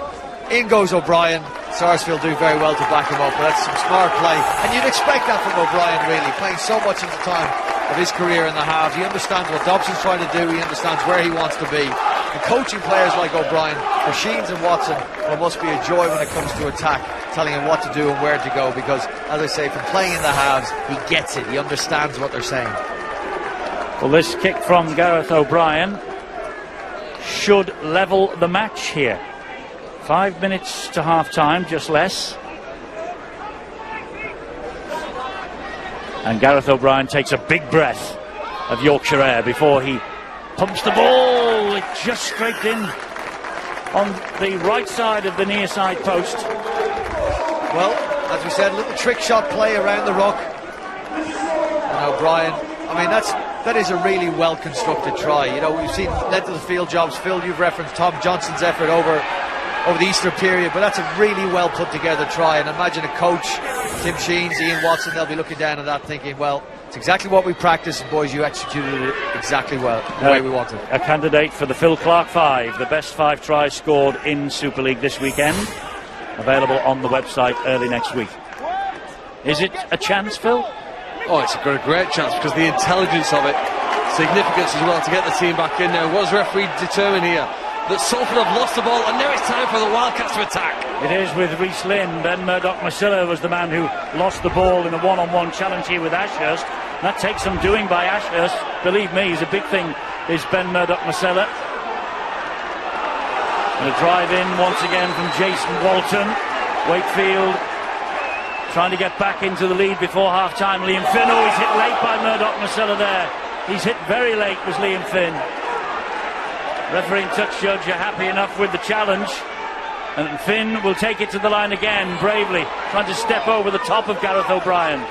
In goes O'Brien. Sarsfield do very well to back him up, but that's some smart play, and you'd expect that from O'Brien, really, playing so much of the time of his career in the halves. He understands what Dobson's trying to do, he understands where he wants to be, and coaching players like O'Brien, for Sheens and Watson, well, must be a joy when it comes to attack, telling him what to do and where to go, because, as I say, from playing in the halves, he gets it, he understands what they're saying. Well, this kick from Gareth O'Brien should level the match here. 5 minutes to half-time, just less. And Gareth O'Brien takes a big breath of Yorkshire air before he pumps the ball. It just scraped in on the right side of the near side post. Well, as we said, a little trick shot play around the ruck. And O'Brien, I mean, that is a really well constructed try. You know, we've seen length of the field jobs. Phil, you've referenced Tom Johnson's effort over the Easter period, but that's a really well put together try, and imagine a coach, Tim Sheens, Ian Watson, they'll be looking down at that thinking, well, it's exactly what we practiced, and boys, you executed it exactly well, the way we wanted. A candidate for the Phil Clark 5, the best 5 tries scored in Super League this weekend, available on the website early next week. Is it a chance, Phil? Oh, it's got a great chance, because the intelligence of it, significance as well to get the team back in now. Was referee determined here that Salford have lost the ball, and now it's time for the Wildcats to attack? It is with Rhys Lynn. Ben Murdoch-Masilla was the man who lost the ball in a one-on-one challenge here with Ashurst. That takes some doing by Ashurst. Believe me, he's a big thing, is Ben Murdoch-Masilla. And a drive in once again from Jason Walton. Wakefield trying to get back into the lead before half-time. Liam Finn, he's hit late by Murdoch-Masilla there. He's hit very late, was Liam Finn. Referee and touch judge are happy enough with the challenge, and Finn will take it to the line again, bravely, trying to step over the top of Gareth O'Brien.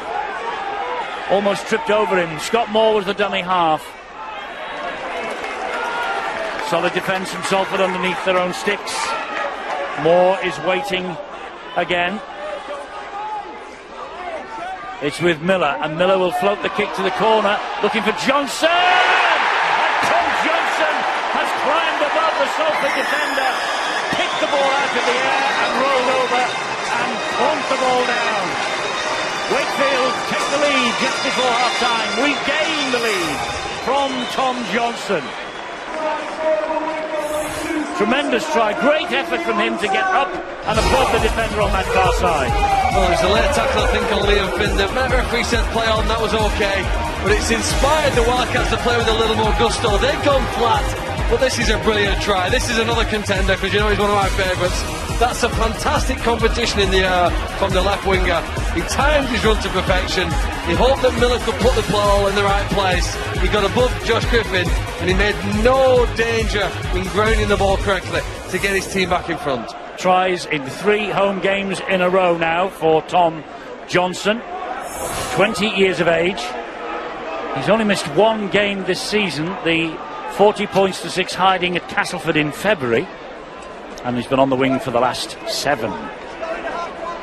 Almost tripped over him. Scott Moore was the dummy half. Solid defence from Salford underneath their own sticks. Moore is waiting again. It's with Miller, and Miller will float the kick to the corner, looking for Johnson! And Tom Johnson has climbed above the Salford defender, picked the ball out of the air and rolled over and bumped the ball down. Wakefield take the lead just before half-time, regain the lead from Tom Johnson. Tremendous try, great effort from him to get up and above the defender on that far side. Well, it was a late tackle, I think, on Liam Finn. The referee said play on, that was okay, but it's inspired the Wildcats to play with a little more gusto. They've gone flat, But this is a brilliant try. This is another contender, because you know he's one of my favourites. That's a fantastic competition in the air from the left winger. He timed his run to perfection. He hoped that Miller could put the ball in the right place. He got above Josh Griffin, and he made no danger in grounding the ball correctly to get his team back in front. Tries in 3 home games in a row now for Tom Johnson, 20 years of age. He's only missed 1 game this season, the 40 points to 6 hiding at Castleford in February, and he's been on the wing for the last 7.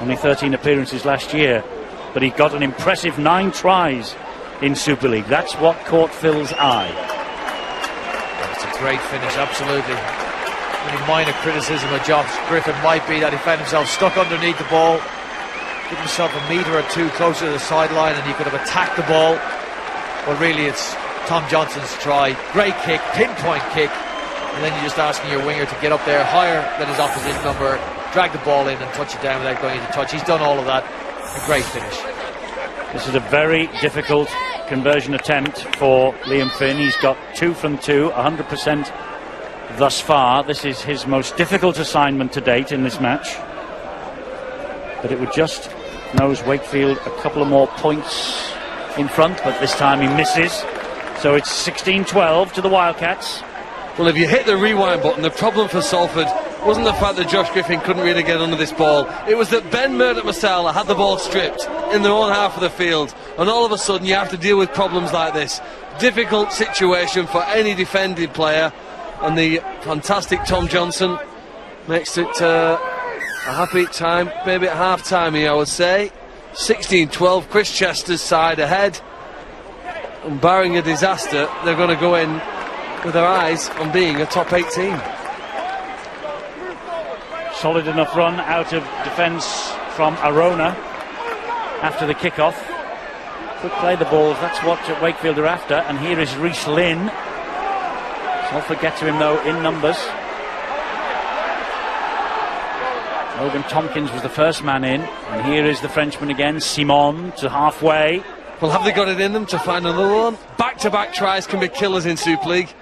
Only 13 appearances last year, but he got an impressive 9 tries in Super League. That's what caught Phil's eye. It's a great finish, absolutely. Any minor criticism of Josh Griffin might be that he found himself stuck underneath the ball, give himself a metre or 2 closer to the sideline, and he could have attacked the ball. But really, it's Tom Johnson's try. Great kick, pinpoint kick, and then you're just asking your winger to get up there higher than his opposition number, drag the ball in and touch it down without going into touch. He's done all of that. A great finish. This is a very difficult conversion attempt for Liam Finn. He's got 2 from 2, 100% thus far. This is his most difficult assignment to date in this match. But it would just nose Wakefield a couple of more points in front, but this time he misses. So it's 16-12 to the Wildcats. Well, if you hit the rewind button, the problem for Salford wasn't the fact that Josh Griffin couldn't really get under this ball. It was that Ben Murdoch-Masala had the ball stripped in their own half of the field, and all of a sudden you have to deal with problems like this. Difficult situation for any defending player, and the fantastic Tom Johnson makes it a happy time, maybe at half time here, I would say. 16-12, Chris Chester's side ahead, and barring a disaster, they're going to go in with their eyes on being a top 8 team. Solid enough run out of defence from Arona after the kick-off. Could play the balls, that's what Wakefield are after. And here is Rhys Lynn. Salford get to him though in numbers. Logan Tompkins was the first man in, and here is the Frenchman again, Simon, to halfway. Well, have they got it in them to find another one? Back-to-back tries can be killers in Super League.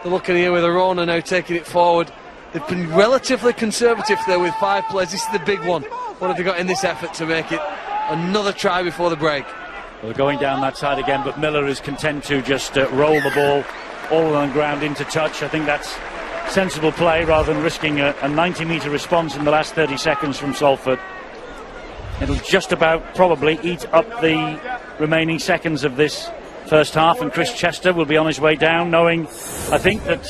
They're looking here with Arona now taking it forward. They've been relatively conservative there with 5 plays. This is the big one. What have they got in this effort to make it another try before the break? Well, they're going down that side again, but Miller is content to just roll the ball all on the ground into touch. I think that's sensible play rather than risking a 90-metre response in the last 30 seconds from Salford. It'll just about probably eat up the remaining seconds of this first half, and Chris Chester will be on his way down, knowing, I think, that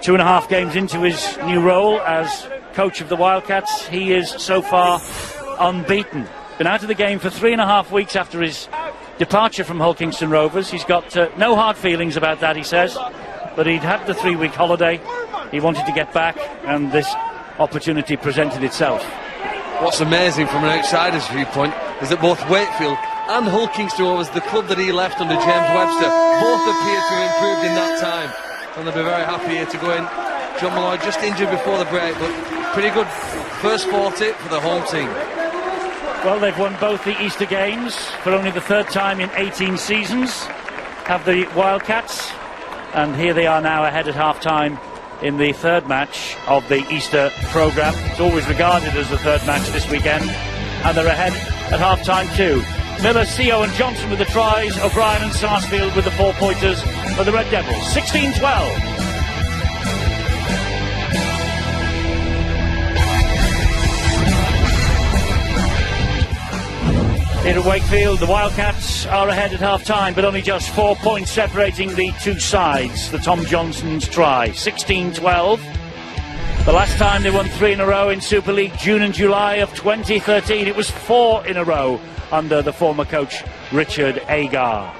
2.5 games into his new role as coach of the Wildcats, he is so far unbeaten. Been out of the game for 3.5 weeks after his departure from Hull Kingston Rovers. He's got no hard feelings about that, he says, but he'd had the 3-week holiday. He wanted to get back, and this opportunity presented itself. What's amazing from an outsider's viewpoint is that both Wakefield and Hull Kingston Rovers, the club that he left under James Webster, both appear to have improved in that time, and they'll be very happy here to go in. John Malloy just injured before the break, but pretty good first 40 for the home team. Well, they've won both the Easter games for only the 3rd time in 18 seasons, have the Wildcats, and here they are now ahead at half-time in the 3rd match of the Easter programme. It's always regarded as the 3rd match this weekend, and they're ahead at half-time too. Miller, Seo and Johnson with the tries, O'Brien and Sarsfield with the 4-pointers for the Red Devils. 16-12. Here at Wakefield, the Wildcats are ahead at half-time, but only just 4 points separating the two sides. The Tom Johnson's try, 16-12. The last time they won 3 in a row in Super League, June and July of 2013. It was 4 in a row under the former coach, Richard Agar.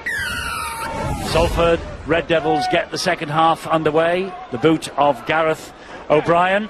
Salford Red Devils get the second half underway. The boot of Gareth O'Brien.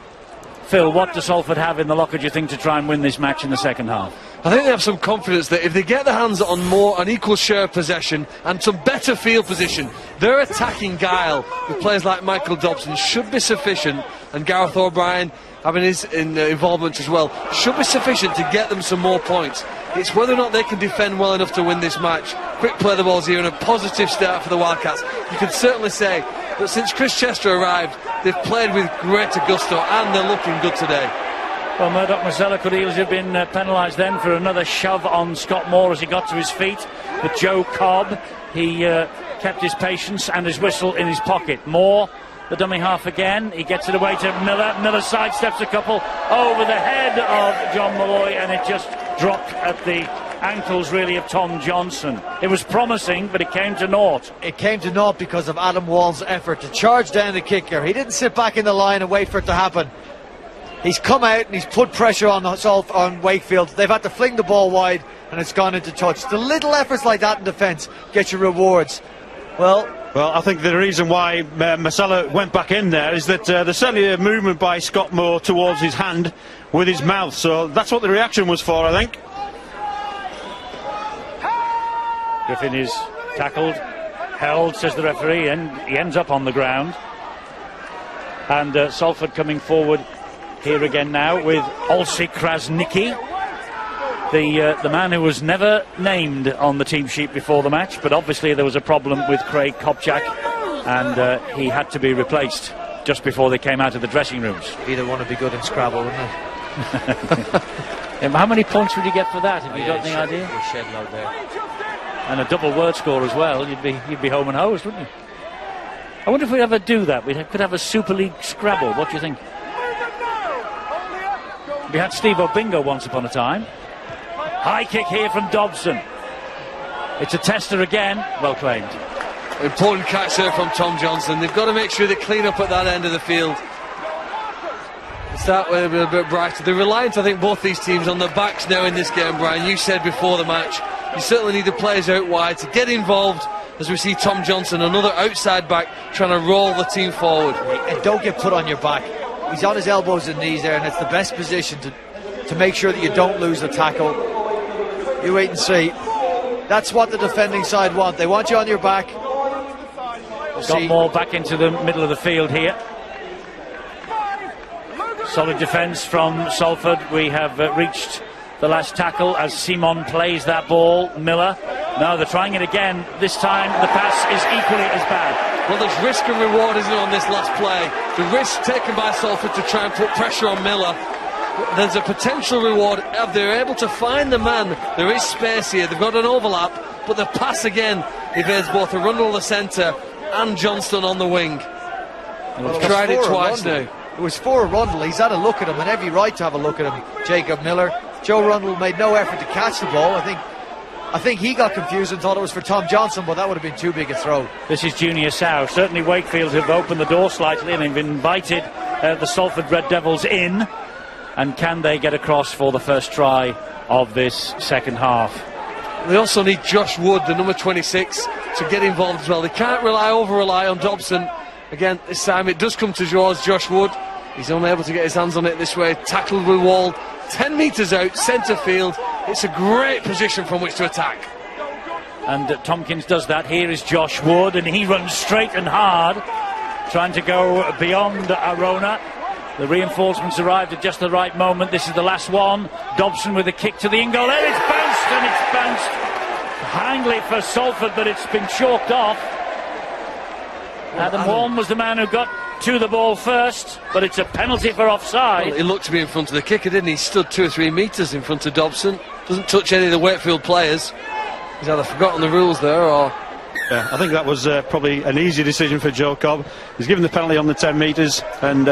Phil, what does Salford have in the locker, do you think, to try and win this match in the second half? I think they have some confidence that if they get their hands on an equal share of possession and some better field position, their attacking guile with players like Michael Dobson should be sufficient, and Gareth O'Brien having his involvement as well, should be sufficient to get them some more points. It's whether or not they can defend well enough to win this match. Quick play the balls here and a positive start for the Wildcats. You can certainly say but since Chris Chester arrived, they've played with greater gusto and they're looking good today. Well, Murdoch Masella could easily have been penalised then for another shove on Scott Moore as he got to his feet. But Joe Cobb, he kept his patience and his whistle in his pocket. Moore, the dummy half again. He gets it away to Miller. Miller sidesteps a couple over the head of John Malloy, and it just dropped at the ankles, really, of Tom Johnson. It was promising, but it came to naught. It came to naught because of Adam Wall's effort to charge down the kicker. He didn't sit back in the line and wait for it to happen. He's come out and he's put pressure on Wakefield. They've had to fling the ball wide and it's gone into touch. The little efforts like that in defence get you rewards. Well, I think the reason why Masella went back in there is that there's certainly a movement by Scott Moore towards his hand with his mouth. So that's what the reaction was for, I think. Griffin is tackled, held, says the referee, and he ends up on the ground. And Salford coming forward here again now with Olsi Krasnicki, the man who was never named on the team sheet before the match, but obviously there was a problem with Craig Kopchak, and he had to be replaced just before they came out of the dressing rooms. Either one would be good in Scrabble, wouldn't it? How many points would you get for that? Have you got any idea? Shed load there. And a double word score as well. You'd be home and hosed, wouldn't you? I wonder if we'd ever do that. We could have a Super League Scrabble. What do you think? We had Steve Obingo once upon a time. High kick here from Dobson. It's a tester again. Well claimed. Important catch there from Tom Johnson. They've got to make sure they clean up at that end of the field. Start with a bit brighter. They're reliant, I think, both these teams on their backs now in this game, Brian. You said before the match, you certainly need the players out wide to get involved, as we see Tom Johnson, another outside back, trying to roll the team forward. And don't get put on your back. He's on his elbows and knees there, and it's the best position to make sure that you don't lose the tackle. You wait and see. That's what the defending side want. They want you on your back. Got more back into the middle of the field here. Solid defence from Salford. We have reached the last tackle as Simon plays that ball. Miller. No, they're trying it again. This time the pass is equally as bad. Well, there's risk and reward, isn't it, on this last play? The risk taken by Salford to try and put pressure on Miller. There's a potential reward if they're able to find the man. There is space here. They've got an overlap, but the pass again evades both Arundel, the centre, and Johnston on the wing. Well, They've tried it twice now. It was for Arundel. He's had a look at him, and every right to have a look at him. Jacob Miller. Joe Arundel made no effort to catch the ball. I think he got confused and thought it was for Tom Johnson, but that would have been too big a throw. This is Junior Sow. Certainly Wakefield have opened the door slightly and have invited the Salford Red Devils in. And can they get across for the first try of this second half? They also need Josh Wood, the number 26, to get involved as well. They can't over-rely on Dobson. Again, this time it does come to Josh Wood. He's unable to get his hands on it this way. Tackled with Wall. 10 metres out, centre field. It's a great position from which to attack. And Tompkins does that. Here is Josh Wood, and he runs straight and hard, trying to go beyond Arona. The reinforcements arrived at just the right moment. This is the last one. Dobson with a kick to the in-goal. And it's bounced handily for Salford, but it's been chalked off. Adam Warren was the man who got to the ball first, but it's a penalty for offside. Well, he looked to be in front of the kicker, didn't he? He stood 2 or 3 metres in front of Dobson. Doesn't touch any of the Wakefield players. He's either forgotten the rules there or... Yeah, I think that was probably an easy decision for Joe Cobb. He's given the penalty on the 10 metres, and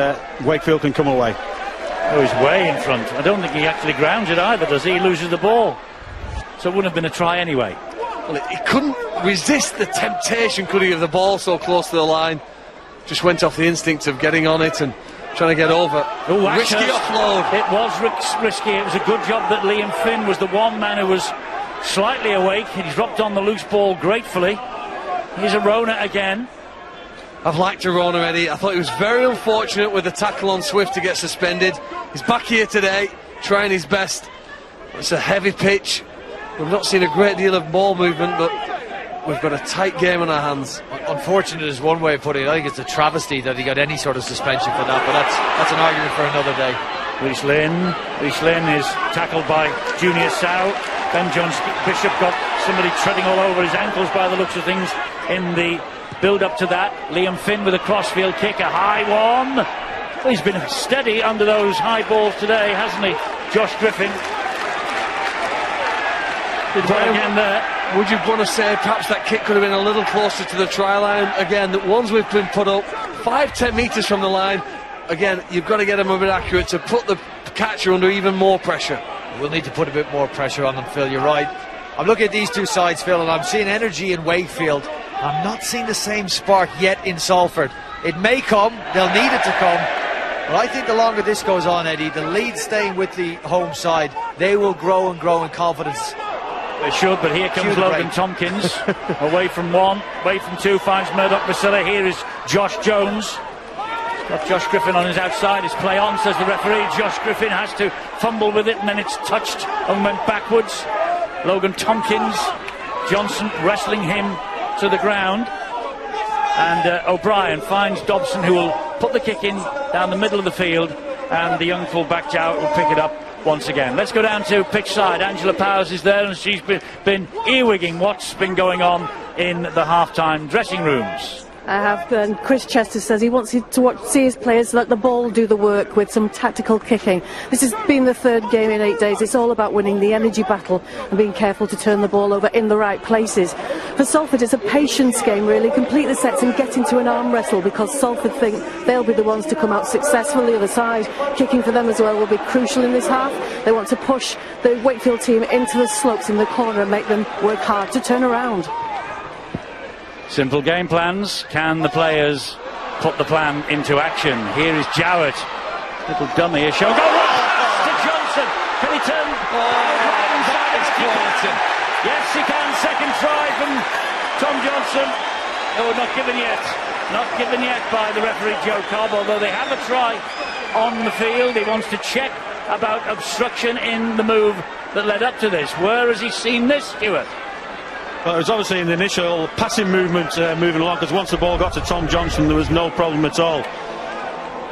Wakefield can come away. Oh, he's way in front. I don't think he actually grounds it either, does he? He loses the ball. So it wouldn't have been a try anyway. Well, he couldn't resist the temptation, could he, of the ball so close to the line. Just went off the instinct of getting on it and trying to get over. Oh, risky offload. It was risky. It was a good job that Liam Finn was the one man who was slightly awake. He dropped on the loose ball gratefully. Here's Arona again. I've liked Arona, Eddie. I thought he was very unfortunate with the tackle on Swift to get suspended. He's back here today, trying his best. It's a heavy pitch. We've not seen a great deal of ball movement, but we've got a tight game on our hands. Unfortunate is one way of putting it. I think it's a travesty that he got any sort of suspension for that, but that's an argument for another day. Rhys Lynn is tackled by Junior Sow. Ben Bishop got somebody treading all over his ankles by the looks of things in the build-up to that. Liam Finn with a crossfield kick, a high one. Well, he's been steady under those high balls today, hasn't he? Josh Griffin did well again there. Would you want to say perhaps that kick could have been a little closer to the try line? Again, the ones we've been put up 5-10 metres from the line. Again, you've got to get them a bit accurate to put the catcher under even more pressure. We'll need to put a bit more pressure on them, Phil. You're right. I'm looking at these two sides, Phil, and I'm seeing energy in Wakefield. I'm not seeing the same spark yet in Salford. It may come, they'll need it to come, but I think the longer this goes on, Eddie, the lead staying with the home side, they will grow and grow in confidence. They should, but here comes Logan Tompkins. Away from one, away from two, finds Murdoch Basilla. Here is Josh Jones. Got Josh Griffin on his outside. His play on, says the referee. Josh Griffin has to fumble with it, and then it's touched and went backwards. Logan Tompkins, Johnson wrestling him to the ground, and O'Brien finds Dobson, who will put the kick in down the middle of the field, and the young full-back Jowett will pick it up once again. Let's go down to pitch side. Angela Powers is there, and she's been earwigging what's been going on in the half-time dressing rooms. I have, and Chris Chester says he wants to see his players let the ball do the work with some tactical kicking. This has been the third game in 8 days. It's all about winning the energy battle and being careful to turn the ball over in the right places. For Salford, it's a patience game, really. Complete the sets and get into an arm wrestle, because Salford think they'll be the ones to come out successful the other side. Kicking for them as well will be crucial in this half. They want to push the Wakefield team into the slopes in the corner and make them work hard to turn around. Simple game plans. Can the players put the plan into action? Here is Jowett. Little dummy is shown. Go to Johnson. Can he turn? That is quality. Yes, he can. Second try from Tom Johnson. Oh, not given yet. Not given yet by the referee Joe Cobb, although they have a try on the field. He wants to check about obstruction in the move that led up to this. Where has he seen this, Stuart? Well, it was obviously in the initial passing movement moving along, because once the ball got to Tom Johnson there was no problem at all.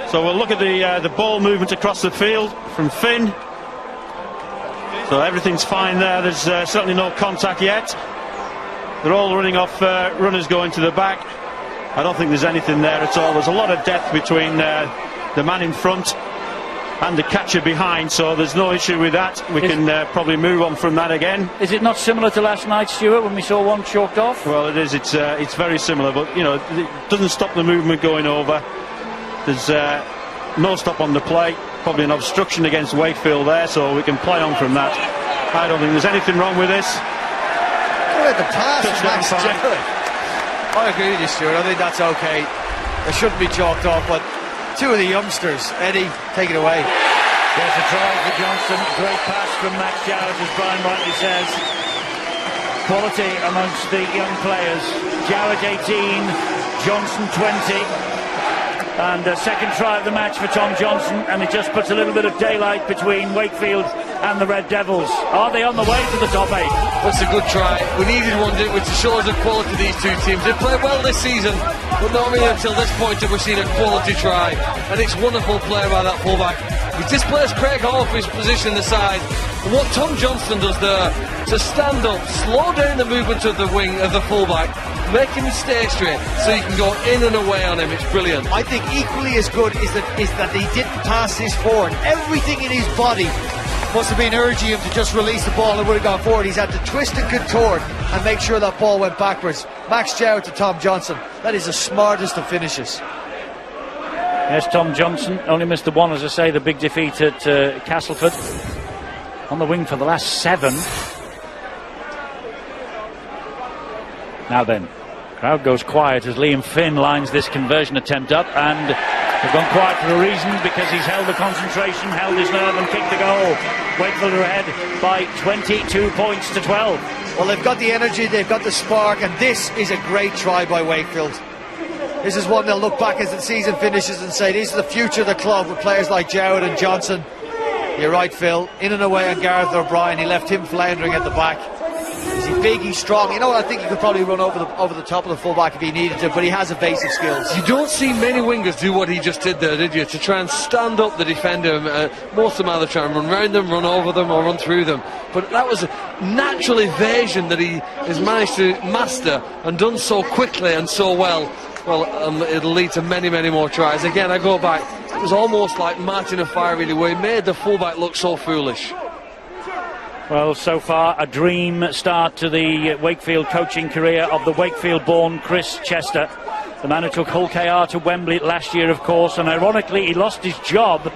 So we'll look at the ball movement across the field from Finn. So everything's fine there. There's certainly no contact yet. They're all running off runners going to the back. I don't think there's anything there at all. There's a lot of depth between the man in front and the catcher behind, so there's no issue with that. We can probably move on from that again. Is it not similar to last night, Stuart, when we saw one chalked off? Well, it is. It's very similar, but you know, it doesn't stop the movement going over. There's no stop on the play. Probably an obstruction against Wakefield there, so we can play on from that. I don't think there's anything wrong with this. Look at the pass from Max Jowett. I agree with you, Stuart. I think that's okay. It shouldn't be chalked off, but two of the youngsters, Eddie, take it away. There's a try for Johnson. Great pass from Max Jowett, as Brian rightly says. Quality amongst the young players. Jowett 18, Johnson 20. And a second try of the match for Tom Johnson, and it just puts a little bit of daylight between Wakefield and the Red Devils. Are they on the way to the top 8? That's a good try. We needed one, didn't we, to show us the quality of these two teams. They've played well this season, but not really until this point have we seen a quality try. And it's wonderful play by that fullback. He displays Craig Hall for his position in the side. And what Tom Johnson does there, to stand up, slow down the movement of the wing of the fullback, make him stay straight so you can go in and away on him. It's brilliant. I think equally as good is that he didn't pass this forward. Everything in his body must have been urging him to just release the ball and would have gone forward. He's had to twist and contort and make sure that ball went backwards. Max Jowett to Tom Johnson. That is the smartest of finishes. Yes, Tom Johnson only missed the one, as I say, the big defeat at Castleford. On the wing for the last 7. Now then, crowd goes quiet as Liam Finn lines this conversion attempt up, and they've gone quiet for a reason, because he's held the concentration, held his nerve and kicked the goal. Wakefield are ahead by 22 points to 12. Well, they've got the energy, they've got the spark, and this is a great try by Wakefield. This is one they'll look back as the season finishes and say, this is the future of the club with players like Jowett and Johnson. You're right, Phil. In and away on Gareth O'Brien. He left him floundering at the back. He's big, he's strong. You know, I think he could probably run over the top of the fullback if he needed to, but he has evasive skills. You don't see many wingers do what he just did there, did you? To try and stand up the defender. Most of them either try and run round them, run over them, or run through them. But that was a natural evasion that he has managed to master and done so quickly and so well. Well, it'll lead to many, many more tries. Again, I go back. It was almost like Martin O'Fire, really, where he made the fullback look so foolish. Well, so far, a dream start to the Wakefield coaching career of the Wakefield-born Chris Chester, the man who took Hull KR to Wembley last year, of course, and ironically, he lost his job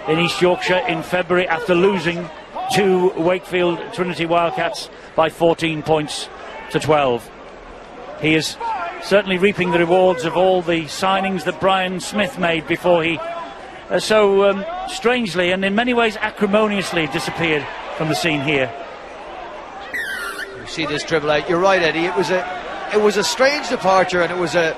in East Yorkshire in February after losing to Wakefield Trinity Wildcats by 14 points to 12. He is certainly reaping the rewards of all the signings that Brian Smith made before he strangely and in many ways acrimoniously disappeared from the scene here. You see this dribble out. You're right, Eddie. It was a strange departure, and it was a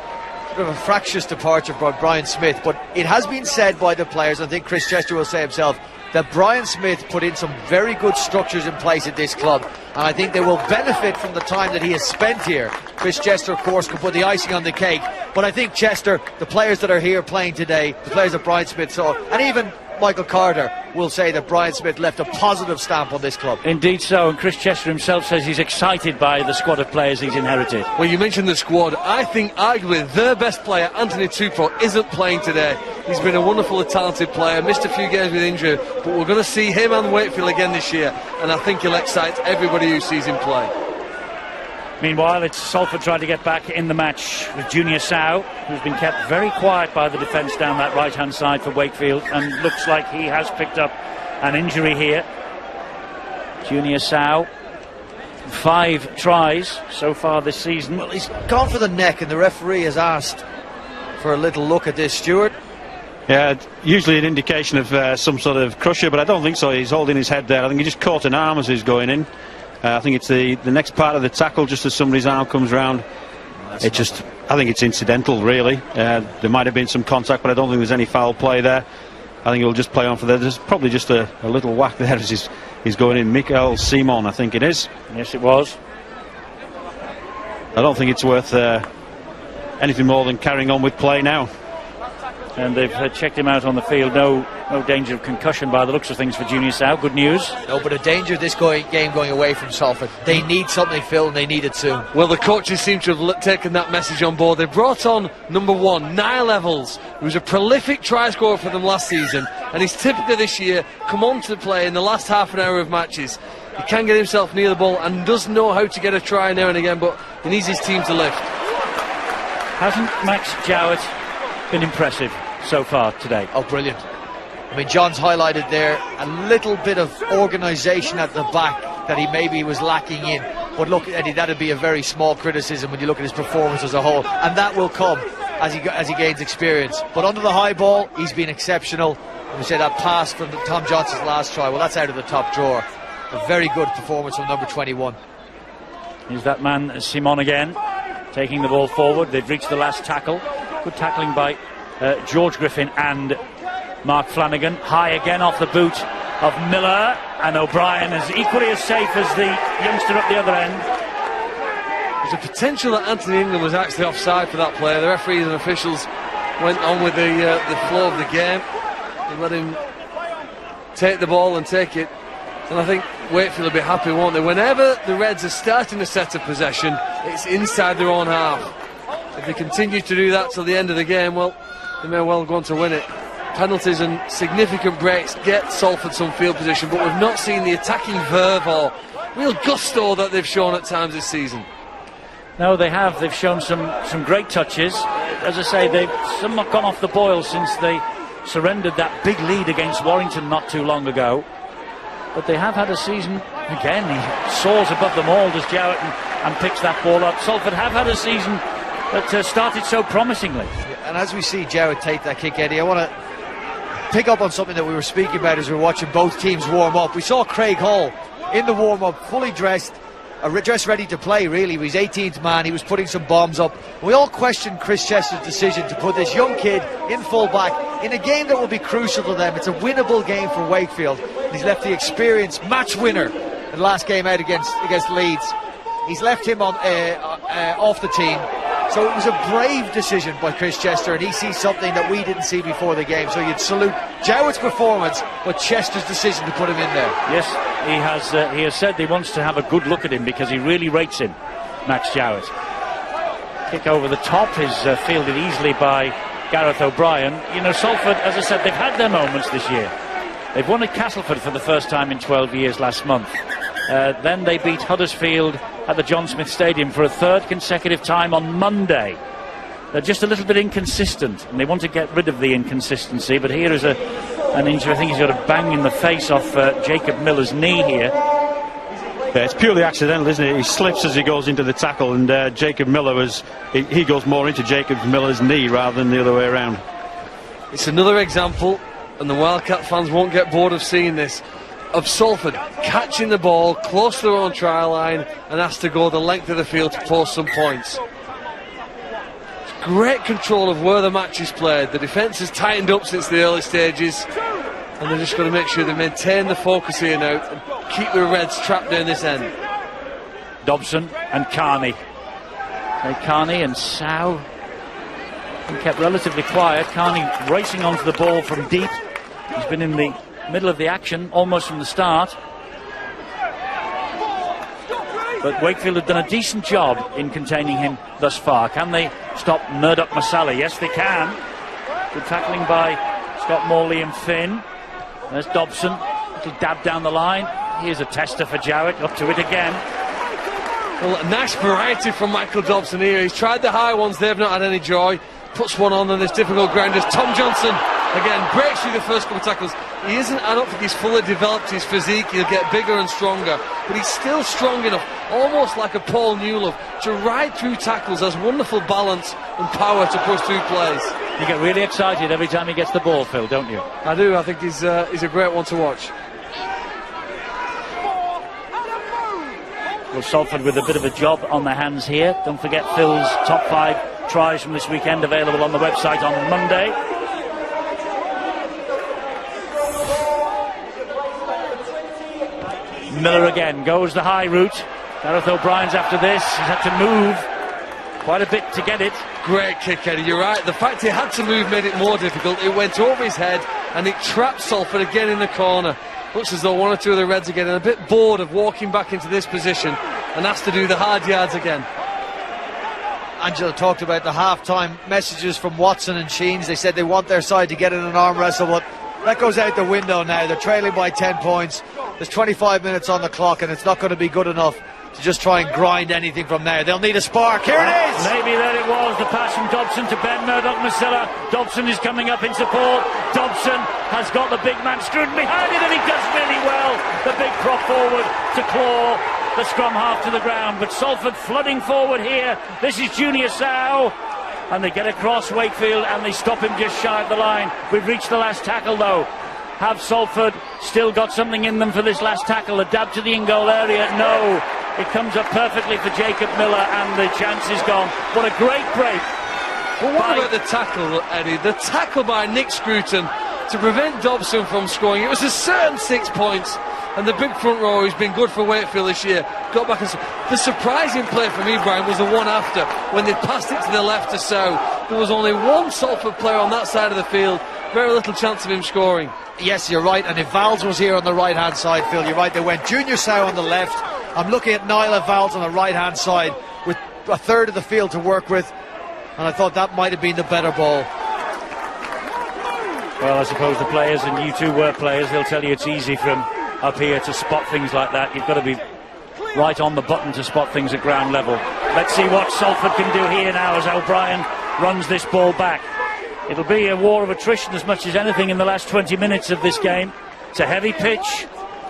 sort of a fractious departure by Brian Smith. But it has been said by the players, and I think Chris Chester will say himself, that Brian Smith put in some very good structures in place at this club, and I think they will benefit from the time that he has spent here. Chris Chester, of course, can put the icing on the cake, but I think Chester, the players that are here playing today, the players that Brian Smith saw, and even Michael Carter will say that Brian Smith left a positive stamp on this club. Indeed so, and Chris Chester himself says he's excited by the squad of players he's inherited. Well, you mentioned the squad. I think arguably their best player, Anthony Tupou, isn't playing today. He's been a wonderful, talented player, missed a few games with injury, but we're going to see him and Wakefield again this year, and I think he'll excite everybody who sees him play. Meanwhile, it's Salford trying to get back in the match with Junior Sow, who's been kept very quiet by the defence down that right-hand side for Wakefield, and looks like he has picked up an injury here. Junior Sow, 5 tries so far this season. Well, he's gone for the neck, and the referee has asked for a little look at this, Stuart. Yeah, usually an indication of some sort of crusher, but I don't think so. He's holding his head there. I think he just caught an arm as he's going in. I think it's the next part of the tackle, just as somebody's arm comes round. I think it's incidental, really. There might have been some contact, but I don't think there's any foul play there. I think he'll just play on for that. There's probably just a little whack there as he's going in. Mikael Simon, I think it is. Yes, it was. I don't think it's worth anything more than carrying on with play now. And they've checked him out on the field. No danger of concussion by the looks of things for Junior Sow. Good news. No, but a danger of this game going away from Salford. They need something, Phil, and they need it soon. Well, the coaches seem to have taken that message on board. They brought on number 1, Niall Evans, who was a prolific try scorer for them last season, and he's typically this year come on to play in the last half an hour of matches. He can get himself near the ball and does know how to get a try now and again, but he needs his team to lift. Hasn't Max Jowett been impressive so far today? Oh, brilliant. I mean, John's highlighted there a little bit of organisation at the back that he maybe was lacking in. But look, Eddie, that'd be a very small criticism when you look at his performance as a whole, and that will come as he gains experience. But under the high ball, he's been exceptional. And we say that pass from Tom Johnson's last try, well, that's out of the top drawer. A very good performance from number 21. Here's that man, Simon, again, taking the ball forward. They've reached the last tackle. Good tackling by George Griffin and Mark Flanagan. High again off the boot of Miller, and O'Brien is equally as safe as the youngster up the other end. There's a potential that Anthony England was actually offside for that player. The referees and officials went on with the flow of the game. They let him take the ball and take it, and I think Wakefield will be happy, won't they? Whenever the Reds are starting to set a possession, it's inside their own half. If they continue to do that till the end of the game, well, they may well go on to win it. Penalties and significant breaks get Salford some field position, but we've not seen the attacking verve or real gusto that they've shown at times this season. No, they have. They've shown some great touches. As I say, they've somewhat gone off the boil since they surrendered that big lead against Warrington not too long ago. But they have had a season, again, he soars above them all, does Jowett, and picks that ball up. Salford have had a season that started so promisingly. And as we see Jowett take that kick, Eddie, I want to pick up on something that we were speaking about as we were watching both teams warm up. We saw Craig Hall in the warm-up, fully dressed, ready to play, really. He was 18th man, he was putting some bombs up. We all questioned Chris Chester's decision to put this young kid in full-back in a game that will be crucial to them. It's a winnable game for Wakefield. And he's left the experienced match winner in the last game out against Leeds. He's left him on off the team. So it was a brave decision by Chris Chester, and he sees something that we didn't see before the game. So you'd salute Jowett's performance, but Chester's decision to put him in there. Yes, he has said he wants to have a good look at him because he really rates him, Max Jowett. Kick over the top is fielded easily by Gareth O'Brien. You know, Salford, as I said, they've had their moments this year. They've won at Castleford for the first time in 12 years last month. Then they beat Huddersfield at the John Smith Stadium for a third consecutive time on Monday. They're just a little bit inconsistent, and they want to get rid of the inconsistency. But here is an injury. I think he's got a bang in the face off Jacob Miller's knee here. Yeah, it's purely accidental, isn't it? He slips as he goes into the tackle, and Jacob Miller he goes more into Jacob Miller's knee rather than the other way around. It's another example, and the Wildcat fans won't get bored of seeing this, of Salford catching the ball close to their own try line and has to go the length of the field to post some points. It's great control of where the match is played. The defence has tightened up since the early stages, and they're just going to make sure they maintain the focus here now and keep the Reds trapped down this end. Dobson and Carney. Carney and Sow kept relatively quiet. Carney racing onto the ball from deep. He's been in the middle of the action almost from the start, but Wakefield have done a decent job in containing him thus far. Can they stop Murdoch Masala? Yes, they can. Good tackling by Scott Morley and Finn. There's Dobson, little dab down the line. Here's a tester for Jowett, up to it again. Well, a nice variety from Michael Dobson here. He's tried the high ones, they've not had any joy. Puts one on this difficult ground as Tom Johnson again breaks through the first couple of tackles. I don't think he's fully developed his physique. He'll get bigger and stronger, but he's still strong enough, almost like a Paul Newlove, to ride through tackles, has wonderful balance and power to push through plays. You get really excited every time he gets the ball, Phil, don't you? I do. I think he's a great one to watch. Well, Salford with a bit of a job on their hands here. Don't forget Phil's top 5 tries from this weekend available on the website on Monday. Miller again goes the high route. Gareth O'Brien's after this. He's had to move quite a bit to get it. Great kick, Eddie, you're right. The fact he had to move made it more difficult. It went over his head and it trapped Salford again in the corner. Looks as though one or two of the Reds are getting a bit bored of walking back into this position and has to do the hard yards again. Angela talked about the half-time messages from Watson and Sheens. They said they want their side to get in an arm wrestle, but that goes out the window now. They're trailing by 10 points. There's 25 minutes on the clock, and it's not going to be good enough to just try and grind anything from there. They'll need a spark. Here it is! Maybe there it was, the pass from Dobson to Ben Murdoch Masilla. Dobson is coming up in support. Dobson has got the big man screwed behind it, and he does really well. The big prop forward to claw the scrum half to the ground, but Salford flooding forward here. This is Junior Sow, and they get across Wakefield and they stop him just shy of the line. We've reached the last tackle though. Have Salford still got something in them for this last tackle? A dab to the in-goal area? No. It comes up perfectly for Jacob Miller and the chance is gone. What a great break. Well, what about the tackle, Eddie? The tackle by Nick Scruton to prevent Dobson from scoring. It was a certain 6 points, and the big front row who's been good for Wakefield this year got back and the surprising play for me, Brian, was the one after when they passed it to the left to Sow. There was only one Salford player on that side of the field, very little chance of him scoring. Yes, you're right, and if Valls was here on the right hand side, Phil, you're right, they went Junior Sow on the left. I'm looking at Nyla Valls on the right hand side with a third of the field to work with, and I thought that might have been the better ball. Well, I suppose the players, and you two were players, they'll tell you it's easy from up here to spot things like that. You've got to be right on the button to spot things at ground level. Let's see what Salford can do here now as O'Brien runs this ball back. It'll be a war of attrition as much as anything in the last 20 minutes of this game. It's a heavy pitch,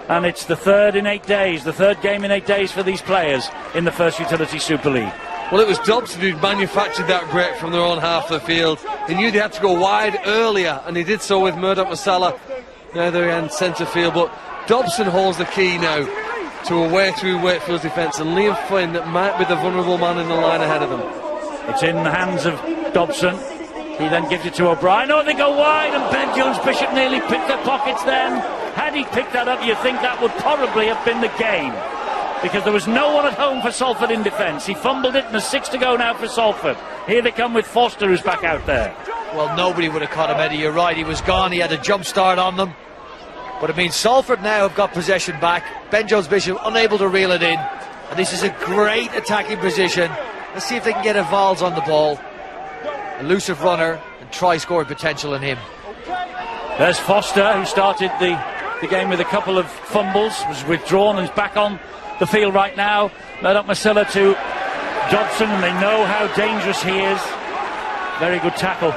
and it's the third in 8 days, the third game in 8 days for these players in the First Utility Super League. Well, it was Dobson who manufactured that break from their own half of the field. He knew they had to go wide earlier, and he did so with Murdoch Masala, the other end centre field. But Dobson holds the key now to a way through Wakefield's defence, and Liam Flynn that might be the vulnerable man in the line ahead of them. It's in the hands of Dobson. He then gives it to O'Brien. Oh, they go wide, and Ben Jones-Bishop nearly picked their pockets then. Had he picked that up, you'd think that would probably have been the game. because there was no one at home for Salford in defence. He fumbled it and there's 6 to go now for Salford. Here they come with Foster, who's back out there. Well, nobody would have caught him, Eddie. You're right, he was gone. He had a jump start on them. But it means Salford now have got possession back. Ben Jones-Bishop unable to reel it in. And this is a great attacking position. Let's see if they can get Evals on the ball. Elusive runner and try scoring potential in him. There's Foster, who started the game with a couple of fumbles, was withdrawn and is back on the field right now. Murdoch-Masila to Dobson, and they know how dangerous he is. Very good tackle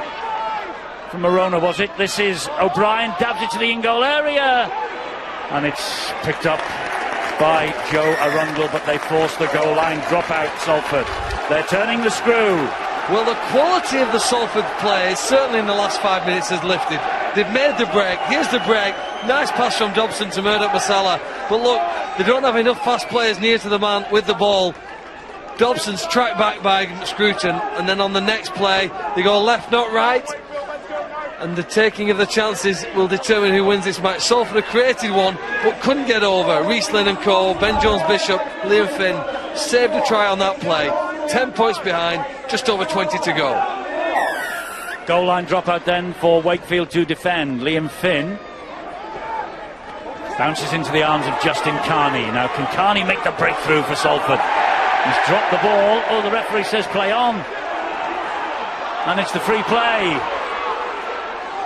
from Morona, was it? This is O'Brien, dabs it to the in-goal area, and it's picked up by Joe Arundel, but they force the goal line dropout. Salford, they're turning the screw. Well, the quality of the Salford play, certainly in the last 5 minutes, has lifted. They've made the break. Here's the break. Nice pass from Dobson to Murdoch-Masila. But look, they don't have enough fast players near to the man with the ball. Dobson's tracked back by Scruton, and then on the next play, they go left, not right. And the taking of the chances will determine who wins this match. Salford have created one, but couldn't get over. Riesling and Co, Ben Jones-Bishop, Liam Finn saved a try on that play. 10 points behind, just over 20 to go. Goal line dropout then for Wakefield to defend. Liam Finn bounces into the arms of Justin Carney. Now, can Carney make the breakthrough for Salford? He's dropped the ball. Oh, the referee says play on. And it's the free play.